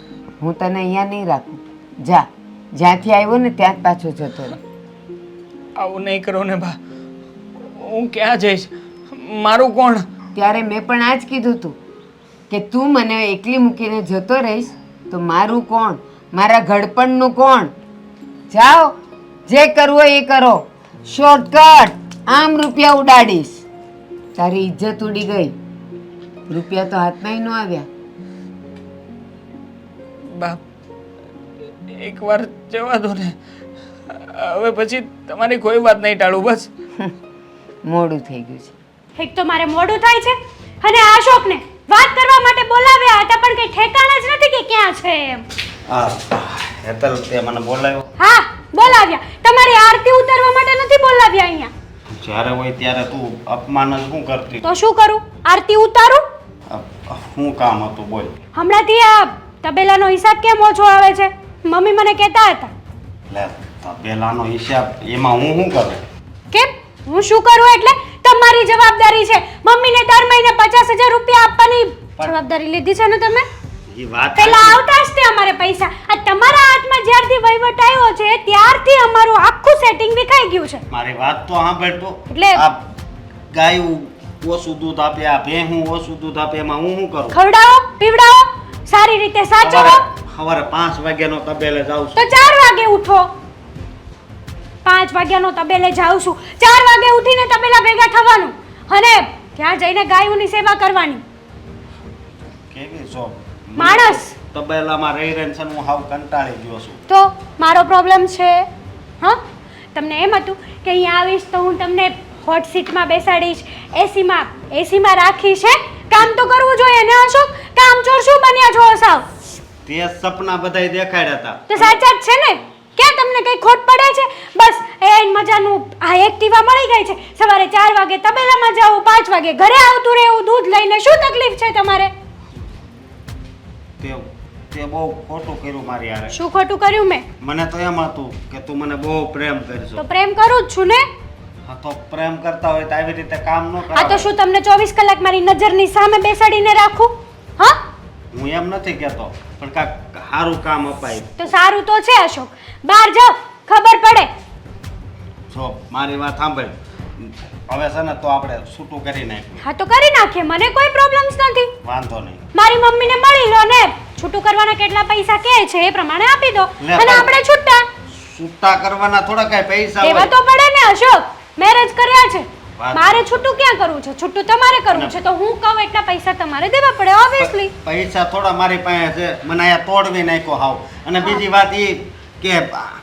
હું તને અહીંયા નહીં રાખું. જા, જ્યાંથી આવ્યો ને ત્યાં જ પાછો જતો રહે. આવું નહીં કરો ને બા. હું ક્યાં જઈશ? મારું કોણ? ત્યારે મેં પણ આ જ કીધું તું કે તું મને એકલી મૂકીને જતો રહીશ તો મારું કોણ, મારા ઘડપણનું કોણ? જાઓ, જે કરવું હોય એ કરો. શોર્ટકટ, આમ રૂપિયા ઉડાડીશ. તારી ઇજ્જત ઉડી ગઈ, રૂપિયા તો હાથમાં ન આવ્યા. બા એકવાર જવા દો ને, હવે પછી તમારી કોઈ વાત નહીં ટાળું. બસ મોડું થઈ ગયું છે. એક તો મારે મોડું થાય છે અને આ અશોકને વાત કરવા માટે બોલાવ્યા હતા પણ કઈ ઠેકાણા જ નથી કે ક્યાં છે એમ. હા હેતલ, તે મને બોલાવ્યો. હા બોલાવ્યા, તમારી આરતી ઉતારવા માટે નથી બોલાવ્યા અહીંયા. જ્યારે હોય ત્યારે તું અપમાન જ શું કરતી? તો શું કરું? આરતી ઉતારું? શું કામ હતું બોલ? હમણાંથી આ તબેલાનો હિસાબ કેમ ઓછો આવે છે? મમ્મી મને કહેતા હતા. લે, તબેલાનો હિસાબ એમાં હું શું કરું? કેમ? હું શું કરું એટલે તમારી જવાબદારી છે. મમ્મીને દર મહિને 50,000 રૂપિયા આપવાની જવાબદારી લીધી છે ને તમે. એ વાત પેલા આવતા જ તે અમારે પૈસા. આ તમારા હાથમાં જ્યારથી વહીવટ આવ્યો છે ત્યારથી અમારું આખું સેટિંગ વિખાઈ ગયું છે. મારી વાત તો સાંભળ તું. એટલે- આ ગાયું ઓછું દૂધ આપે, આ ભેંસું ઓછું દૂધ આપે, એમાં હું શું કરું? ખવડાવો, પીવડાવો, સારી રીતે સાચવો. સવારે 5 વાગ્યાનો તબેલે જાઉં તો છું. 4 વાગે ઉઠો. 5 વાગ્યાનો તબેલે જાઉં છું, 4 વાગે ઉઠીને તબેલા ભેગા થવાનું અને ત્યાં જઈને ગાયોની સેવા કરવાની. કેવી છો? માણસ. તબેલામાં રહી રહીને છે ને હું હાવ કંટાળી ગયો છું. તો મારો પ્રોબ્લેમ છે. હા, તમને એમ હતું કે અહીંયા આવીશ તો હું તમને હોટ સીટમાં બેસાડીશ, એસીમાં રાખીશ. કામ તો કરવું જોઈએ ને અશોક? કામ ચોર શું બન્યા છો સાવ? તે સપના બધાય દેખાડ્યા હતા. તો સાચા જ છે ને? ક્યાં તમને કઈ ખોટ પડે છે? બસ એ મજાનું આ એક્ટિવા મળી ગઈ છે, સવારે 4 વાગે તબેલામાં જાઓ, 5 વાગે ઘરે આવતું રહેવું દૂધ લઈને. શું તકલીફ છે તમારે? તે બહુ ખોટું કર્યું મારી હારે. શું ખોટું કર્યું મેં? મને તો એમ હતું કે તું મને બહુ પ્રેમ કરશો. તો પ્રેમ કરું જ છું ને. હા, તો પ્રેમ કરતા હોય તો આવી રીતે કામ ન આ તો કરાય. શું તમને 24 કલાક મારી નજરની સામે બેસાડીને રાખું? હા, હું એમ નથી કહેતો, પણ કાંઈક સારું કામ અપાય. તો સારું તો છે અશોક. બહાર જાઓ, ખબર પડે. જો મારી વાત સાંભળ, હવે છે ને તો આપણે છૂટું કરી નાખ્યું. હા તો કરી નાખીએ, મને કોઈ પ્રોબ્લેમ્સ નથી. વાંધો નહીં. મારી મમ્મીને મળી લો ને છૂટું કરવાના કેટલા પૈસા કહે છે એ પ્રમાણે આપી દો લે અને પણ- આપણે છૂટા. છૂટા કરવાના થોડા કાંઈ પૈસા દેવા હોય. તો પડે ને અશોક, મેરેજ કર્યા છે. વાત- મારે છૂટું ક્યાં કરવું છે? છૂટું તમારે કરવું છે તો હું કહું એટલા પૈસા તમારે દેવા પડે ઓબ્વિયસલી. પૈસા થોડા મારી પાસે છે, મને અહીંયા તોડવી નાખ્યો હાવ. અને બીજી વાત એ કે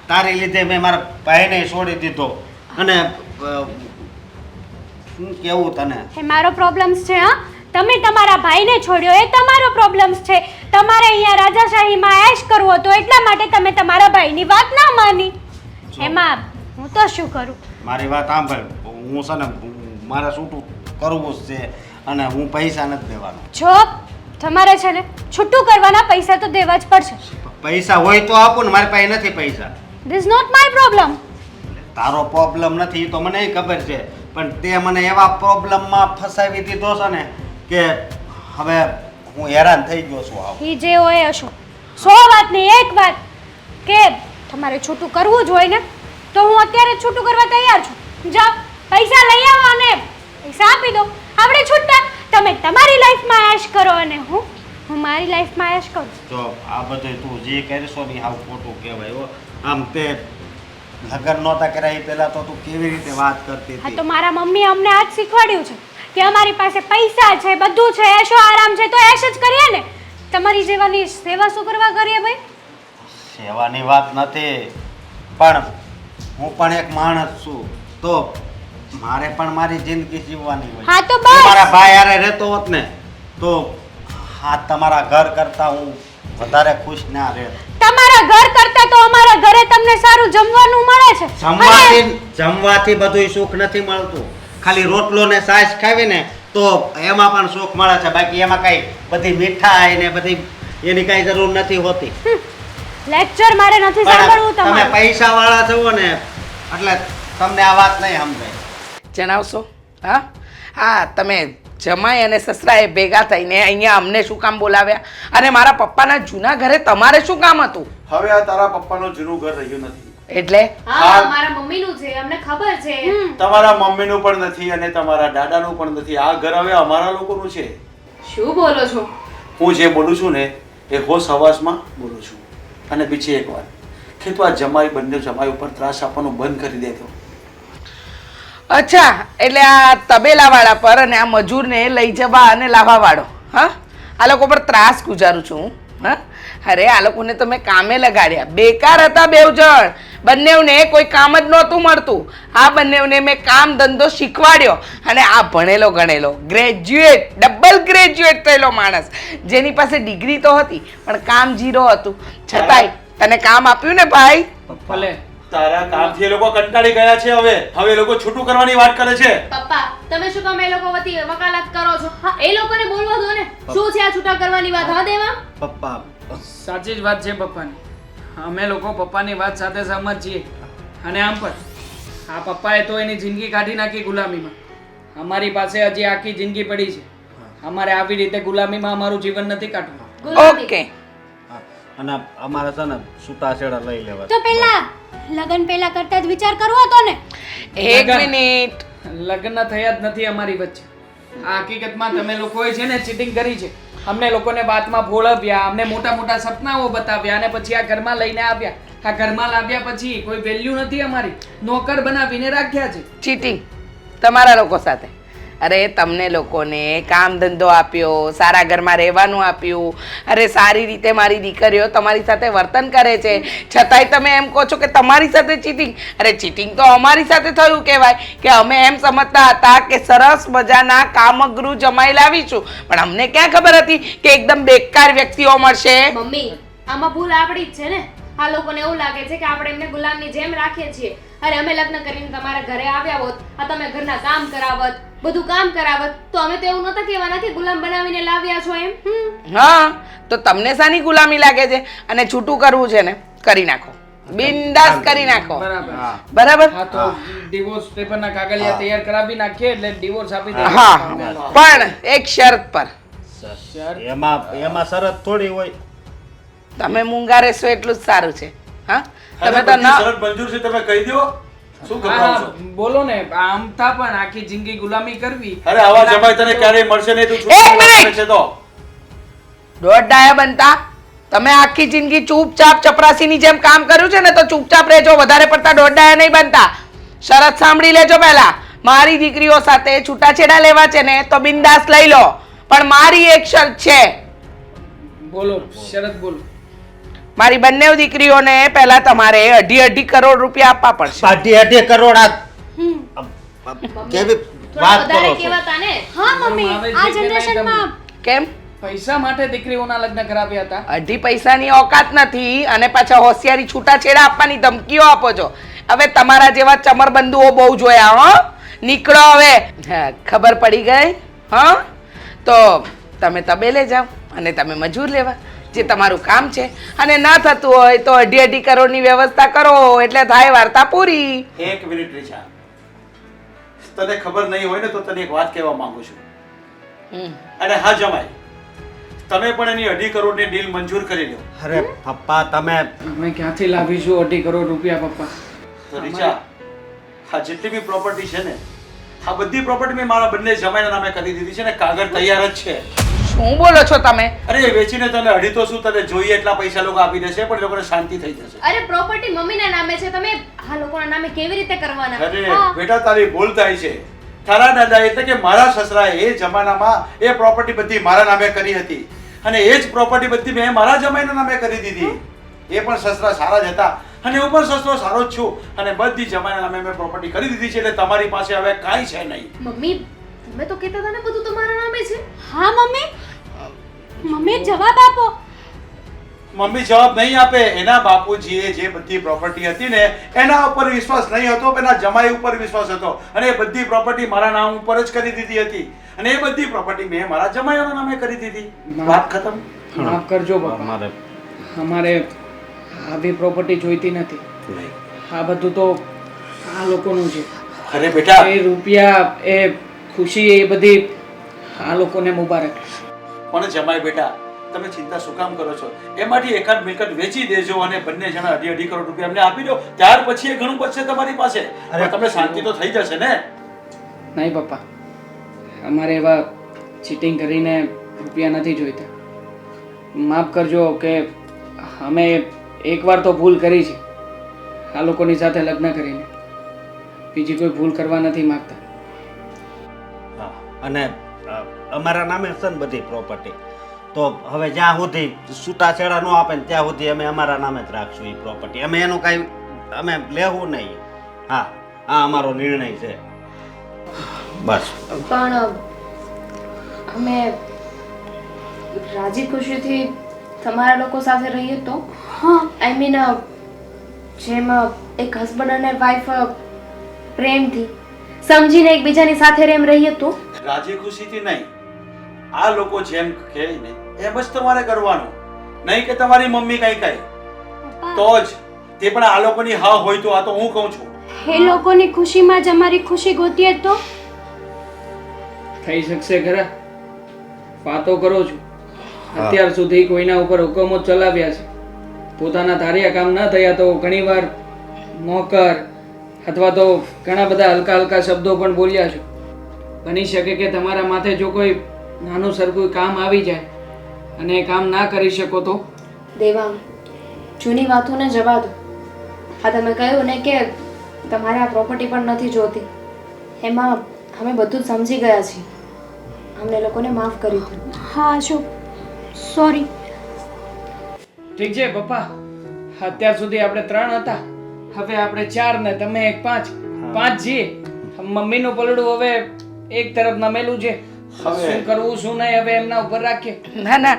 તારી લીધે મેં મારા ભાઈને છોડી દીધો. અને શું કેવું તને? એ મારો પ્રોબ્લેમ્સ છે. હા, તમે તમારા ભાઈને છોડ્યો એ તમારો પ્રોબ્લેમ્સ છે. તમારે અહીંયા રાજાશાહીમાં એશ કરવો હતો એટલા માટે તમે તમારા ભાઈની વાત ના માની. જો. એમાં હું તો શું કરું? મારી વાત સાંભળ, હું છે ને મારે છૂટું કરવું જ છે અને હું પૈસા નથી દેવાનો. જો તમારે છે ને છૂટું કરવાના પૈસા તો દેવા જ પડશે. પૈસા હોય તો આપું ને, મારી પાસે નથી પૈસા. This not my problem. તારો પ્રોબ્લેમ નથી એ તો મને ખબર છે, પણ તે મને એવા પ્રોબ્લેમમાં ફસાવી દીધો છે ને કે હવે હું હેરાન થઈ ગયો છું હાવ. એ જે હોય હશો 100 વાત નહીં એક વાત કે તમારે છૂટું કરવું જ હોય ને તો હું અત્યારે જ છૂટું કરવા તૈયાર છું. જાઓ, પૈસા લઈ આવો અને પૈસા આપી દો, આપણે છૂટા. તમે તમારી લાઈફમાં એશ કરો અને હું મારી લાઈફમાં એશ કરું. જો આ બધું તું જે કરશો ને હાવ ખોટું કહેવાય હો. આમ તે લગ્ન નહોતા કર્યા એ પહેલા તો તું કેવી રીતે વાત કરતી હા તો હતી મારા મમ્મીએ અમને આ જ શીખવાડ્યું છે કે અમારી પાસે પૈસા છે બધું છે એશો આરામ છે તો એશ જ કરીએ ને તમારી જેવાની સેવા શું કરવા કરીએ ભાઈ સેવાની વાત નથી પણ હું પણ એક માણસ છું તો મારે પણ મારી જિંદગી જીવવાની હોય હા તો હું બસ મારા ભાઈ હારે રહેતો હોત ને તો હા તમારા ઘર કરતા હું વધારે ખુશ ના રહેત તમારા ઘર કરતા તો અમારા ઘરે તમને સારું જમવાનું મળે છે જમવાથી બધું સુખ નથી મળતું ખાલી રોટલો ને છાશ ખાવી ને તો એમાં પણ સુખ મળે છે બાકી એમાં કઈ બધી મીઠાઈ ને બધી એની કઈ જરૂર નથી હોતી લેક્ચર મારે નથી પણ સાંભળવું તમે તમારું પૈસા વાળા છો ને એટલે તમને આ વાત નહીં સમજાય જણાવશો હા હા તમે જમાઈ અને સસરાએ ભેગા થઈને અહીંયા અમને શું કામ બોલાવ્યા અને મારા પપ્પાના જૂના ઘરે તમારે શું કામ હતું હવે આ તારા પપ્પાનું જૂનું ઘર રહ્યું નથી એટલે હા મારા મમ્મીનું છે અમને ખબર છે તમારા મમ્મીનું પણ નથી અને તમારા દાદાનું પણ નથી આ ઘર હવે અમારા લોકોનું છે શું બોલો છો હું જે બોલું છું ને એ હોશ હવાસમાં બોલું છું અને બીજી એક વાત કે તું આ જમાઈ બંને જમાઈ ઉપર ત્રાસ આપવાનું બંધ કરી દેતો અચ્છા એટલે આ તબેલાવાળા પર અને આ મજૂરને લઈ જવા અને લાવવાવાળો હા આ લોકો પર ત્રાસ ગુજારું છું હું હા અરે આ લોકોને તો મેં કામે લગાડ્યા બેકાર હતા બેવ જણ બંનેવને કોઈ કામ જ નહોતું મળતું આ બંનેવને મેં કામ ધંધો શીખવાડ્યો અને આ ભણેલો ગણેલો ગ્રેજ્યુએટ ડબલ ગ્રેજ્યુએટ થયેલો માણસ જેની પાસે ડિગ્રી તો હતી પણ કામ ઝીરો હતું છતાંય તને કામ આપ્યું ને ભાઈ ભલે તારા કામથી એ લોકો કંટાળી ગયા છે હવે એ લોકો છૂટું કરવાની વાત કરે છે પપ્પા તમે શું કામ એ લોકો વતી વકાલત કરો છો હા એ લોકોને બોલવા દો ને શું છે આ છૂટા કરવાની વાત હા દેવા પપ્પા સાચી જ વાત છે પપ્પાની અમે લોકો પપ્પાની વાત સાથે સહમત છીએ અને આમ પણ આ પપ્પાએ તો એની જિંદગી કાઢી નાખી ગુલામીમાં અમારી પાસે હજી આખી જિંદગી પડી છે અમારે આવી રીતે ગુલામીમાં અમારું જીવન નથી કાઢવું ઓકે અને અમારે છે ને છૂટાછેડા લઈ લેવા તો પહેલા લગન પહેલા કરતા જ વિચાર કરવો હતો ને એક લગન. મિનિટ લગ્ન થયા જ નથી અમારી વચ્ચે આ હકીકતમાં તમે લોકોએ છે ને ચીટિંગ કરી છે અમને લોકોને વાતમાં ભોળવ્યા અમને મોટા મોટા સપનાઓ બતાવ્યા અને પછી આ ઘરમાં લઈને આવ્યા આ ઘરમાં લાવ્યા પછી કોઈ વેલ્યુ નથી અમારી નોકર બનાવીને રાખ્યા છે ચીટિંગ તમારા લોકો સાથે અરે તમને લોકોને કામ ધંધો આપ્યો સારા ઘરમાં રહેવાનું આપ્યું અરે સારી રીતે મારી દીકરીઓ તમારી સાથે વર્તન કરે છે છતાંય તમે એમ કહો છો કે તમારી સાથે ચીટિંગ અરે ચીટિંગ તો અમારી સાથે થયું કહેવાય કે અમે એમ સમજતા હતા કે સરસ મજાના કામગૃહ જમાઈ લાવીશું પણ અમને ક્યાં ખબર હતી કે એકદમ બેકાર વ્યક્તિઓ મળશે મમ્મી આમાં ભૂલ આપણી જ છે ને આ લોકોને એવું લાગે છે કે આપણે એમને ગુલામની જેમ રાખીએ છીએ અરે અમે લગ્ન કરીને તમારા ઘરે આવ્યા હોત આ તમે ઘરના કામ કરાવત બધું કામ કરાવત તો અમે તો એવું નહોતા કહેવાના કે ગુલામ બનાવીને લાવ્યા છો એમ હા તો તમને શાની ગુલામી લાગે છે અને છૂટું કરવું છે ને કરી નાખો બિંદાસ કરી નાખો બરાબર બરાબર હા તો ડિવોર્સ પેપરના કાગળિયા તૈયાર કરાવી નાખીએ એટલે ડિવોર્સ આપી દે હા પણ એક શરત પર એમાં શરત થોડી હોય તમે મૂંગા રહેશો એટલું જ સારું છે હા તમે તમે તો ન શરત મંજૂર છે તમે કહી દો શું ગભરાવ છો બોલો ને આમ થા પણ આખી જિંદગી ગુલામી કરવી અરે આવા જમાઈ તને ક્યારેય મળશે નહીં તું એક છૂટું મિનિટ! કરે છે તો દોઢ ડાયા બનતા તમે આખી જિંદગી ચૂપચાપ ચપરાસીની જેમ કામ કર્યું છે ને તો ચૂપચાપ રહેજો વધારે પડતા દોઢ ડાયા નહીં બનતા શરત સાંભળી લેજો પહેલા મારી દીકરીઓ સાથે છૂટાછેડા લેવા છે ને તો બિંદાસ લઈ લો પણ મારી એક શરત છે બોલો શરત બોલો મારી બંને દીકરીઓને પહેલા તમારે 2.5 કરોડ રૂપિયા આપવા પડશે 2.5 કરોડ આ કેવી થોડા વાત વધારે કરો છો કહેવાતા ને હા મમ્મી આવે આ છે કે નહીં જનરેશનમાં કેમ પૈસા માટે દીકરીઓના લગ્ન કરાવ્યા હતા 2.5 પૈસાની ઓકાત નથી અને પાછા હોશિયારી છૂટાછેડા આપવાની ધમકીઓ આપો છો હવે તમારા જેવા ચમરબંધુઓ બહુ જોયા હો નીકળો હવે હા, ખબર પડી ગઈ હા તો તમે તબેલે જાઓ અને તમે મજૂર લેવા જે તમારું કામ છે અને ના થતું હોય તો 2.5 કરોડની વ્યવસ્થા કરો એટલે થાય વાર્તા પૂરી એક મિનિટ રીચા તને ખબર નહીં હોય ને તો તને એક વાત કહેવા માંગુ છું હમ. અને હા જમાઈ તમે પણ એની 2.5 કરોડની ડીલ મંજૂર કરી લો અરે પપ્પા તમે અમે ક્યાંથી લાવીશું 2.5 કરોડ રૂપિયા પપ્પા તો રીચા આ જેટલી બી પ્રોપર્ટી છે ને આ બધી પ્રોપર્ટી મેં મારા બંને જમાઈના નામે કરી દીધી છે ને કાગળ તૈયાર જ છે શું બોલો છો તમે? અરે એ વેચીને તને અઢી તો શું તને જોઈએ એટલા પૈસા લોકો આપી દેશે પણ એ લોકોને શાંતિ થઈ જશે. અરે પ્રોપર્ટી મમ્મીના નામે છે, તમે આ લોકોના નામે કેવી રીતે કરવાના? અરે બેટા તારી ભૂલ થાય છે. તારા દાદા એટલે કે મારા સસરાએ એ જમાનામાં એ પ્રોપર્ટી બધી મારા નામે કરી હતી અને એ જ પ્રોપર્ટી બધી મેં મારા જમાઈના નામે કરી દીધી. એ પણ સસરા સારા જ હતા અને હું પણ સસરો સારો જ છું અને બધી જમાઈના નામે મેં પ્રોપર્ટી કરી દીધી છે એટલે તમારી પાસે હવે કાંઈ છે નહીં. મમ્મી તમે તો કહેતા હતા ને બધું તમારા નામે છે. હા મમ્મી, મમ્મી જવાબ આપો. મમ્મી જવાબ નહીં આપે. એના બાપુજીએ જે બધી પ્રોપર્ટી હતી ને એના ઉપર વિશ્વાસ નહીં હતો, એના જમાઈ ઉપર વિશ્વાસ હતો અને એ બધી પ્રોપર્ટી મારા નામ ઉપર જ કરી દીધી હતી અને એ બધી પ્રોપર્ટી મેં મારા જમાઈઓના નામે કરી દીધી. વાત ખતમ. માફ કરજો બાપા, અમારે આવી પ્રોપર્ટી જોઈતી નથી. આ બધું તો આ લોકોનું છે. અરે બેટા એ રૂપિયા, એ ખુશી, એ બધી આ લોકોને મુબારક. પણ જમાઈ બેટા તમે ચિંતા શું કામ કરો છો? એમાંથી એકાદ મિલકત વેચી દેજો અને બંને જણા 2.5 કરોડ રૂપિયા એમને આપી દો, ત્યાર પછી એ ઘણું બચશે તમારી પાસે. અરે તમે શાંતિ તો થઈ જશે ને? નહીં પપ્પા, અમારે એવા ચીટિંગ કરીને રૂપિયા નથી જોઈતા. માફ કરજો કે અમે એકવાર તો ભૂલ કરી છે આ લોકોની સાથે લગ્ન કરીને, બીજી કોઈ ભૂલ કરવા નથી માંગતા. હા, અને અમારા નામે છે ને બધી પ્રોપર્ટી, તો હવે જ્યાં સુધી છૂટાછેડા ન આપે ને ત્યાં સુધી અમે અમારા નામે જ રાખશું એ પ્રોપર્ટી. અમે એનું કાંઈ અમે લેવું નહીં. હા, આ અમારો નિર્ણય છે બસ. પણ અમે રાજી ખુશીથી તમારા લોકો સાથે રહીએ તો, હા આઈ મીન જેમ એક હસબન્ડ અને વાઈફ પ્રેમથી સમજીને એકબીજાની સાથે રેમ રહીએ તો. રાજી ખુશીથી નહીં, આ લોકો જેમ કહે ને એમ જ તમારે કરવાનું, નહીં કે તમારી મમ્મી કઈ કહે તો જ. તે પણ આ લોકોની હા હોય તો. આ તો હું કહું છું. એ લોકોની ખુશીમાં જ અમારી ખુશી ગોતીએ તો થઈ શકશે ખરા? વાતો કરો છો. અત્યાર સુધી કોઈના ઉપર હુકમો ચલાવ્યા છે, પોતાના ધાર્યા કામ ન થયા તો ઘણીવાર નોકર અથવા તો ઘણા બધા હલકા હલકા શબ્દો પણ બોલ્યા છો. બની શકે કે તમારા માથે જો કોઈ નાનું સરખું કામ આવી જાય અને એ કામ ના કરી શકો તો? દેવાંગ, જૂની વાતોને જવા દો. આ તમે કહ્યું ને કે તમારે આ પ્રોપર્ટી પણ નથી જોતી, એમાં અમે બધું જ સમજી ગયા છીએ. અમને લોકોને માફ કરી દો. હા અશોક, સોરી. ઠીક છે પપ્પા, અત્યાર સુધી આપણે 3 હતા, હવે આપણે 4 ને તમે એક 5 છીએ. મમ્મીનું પલડું હવે એક તરફ નમેલું છે. શું કરવું શું નહીં હવે એમના ઉપર રાખીએ. ના ના,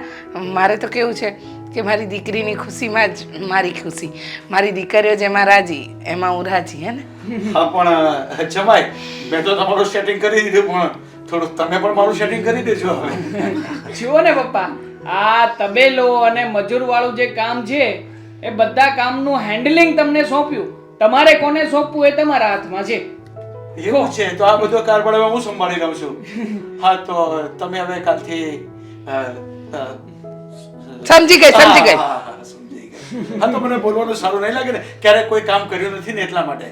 મારે તો કેવું છે કે મારી દીકરીની ખુશીમાં જ મારી ખુશી, મારી દીકરીઓ જેમાં રાજી એમાં હું રાજી. હે ને? હા પણ જમાઈ, મેં તો તમારું સેટિંગ કરી દીધું પણ થોડું તમે પણ મારું સેટિંગ કરી દેજો હવે. જુઓ ને પપ્પા, આ તબેલો અને મજૂર વાળું જે કામ છે એ બધા કામનું હેન્ડલિંગ તમને સોંપ્યું. તમારે કોને સોંપવું એ તમારા હાથમાં છે. એવું છે તો આ બધો કારભાર હવે હું સંભાળી લઉં છું. હા તો તમે હવે કાલથી સમજી ગઈ, સમજી ગઈ. હા, સમજી ગઈ. હા તો મને બોલવાનું સારું નહીં લાગે ને, ક્યારેક કોઈ કામ કર્યું નથી ને એટલા માટે.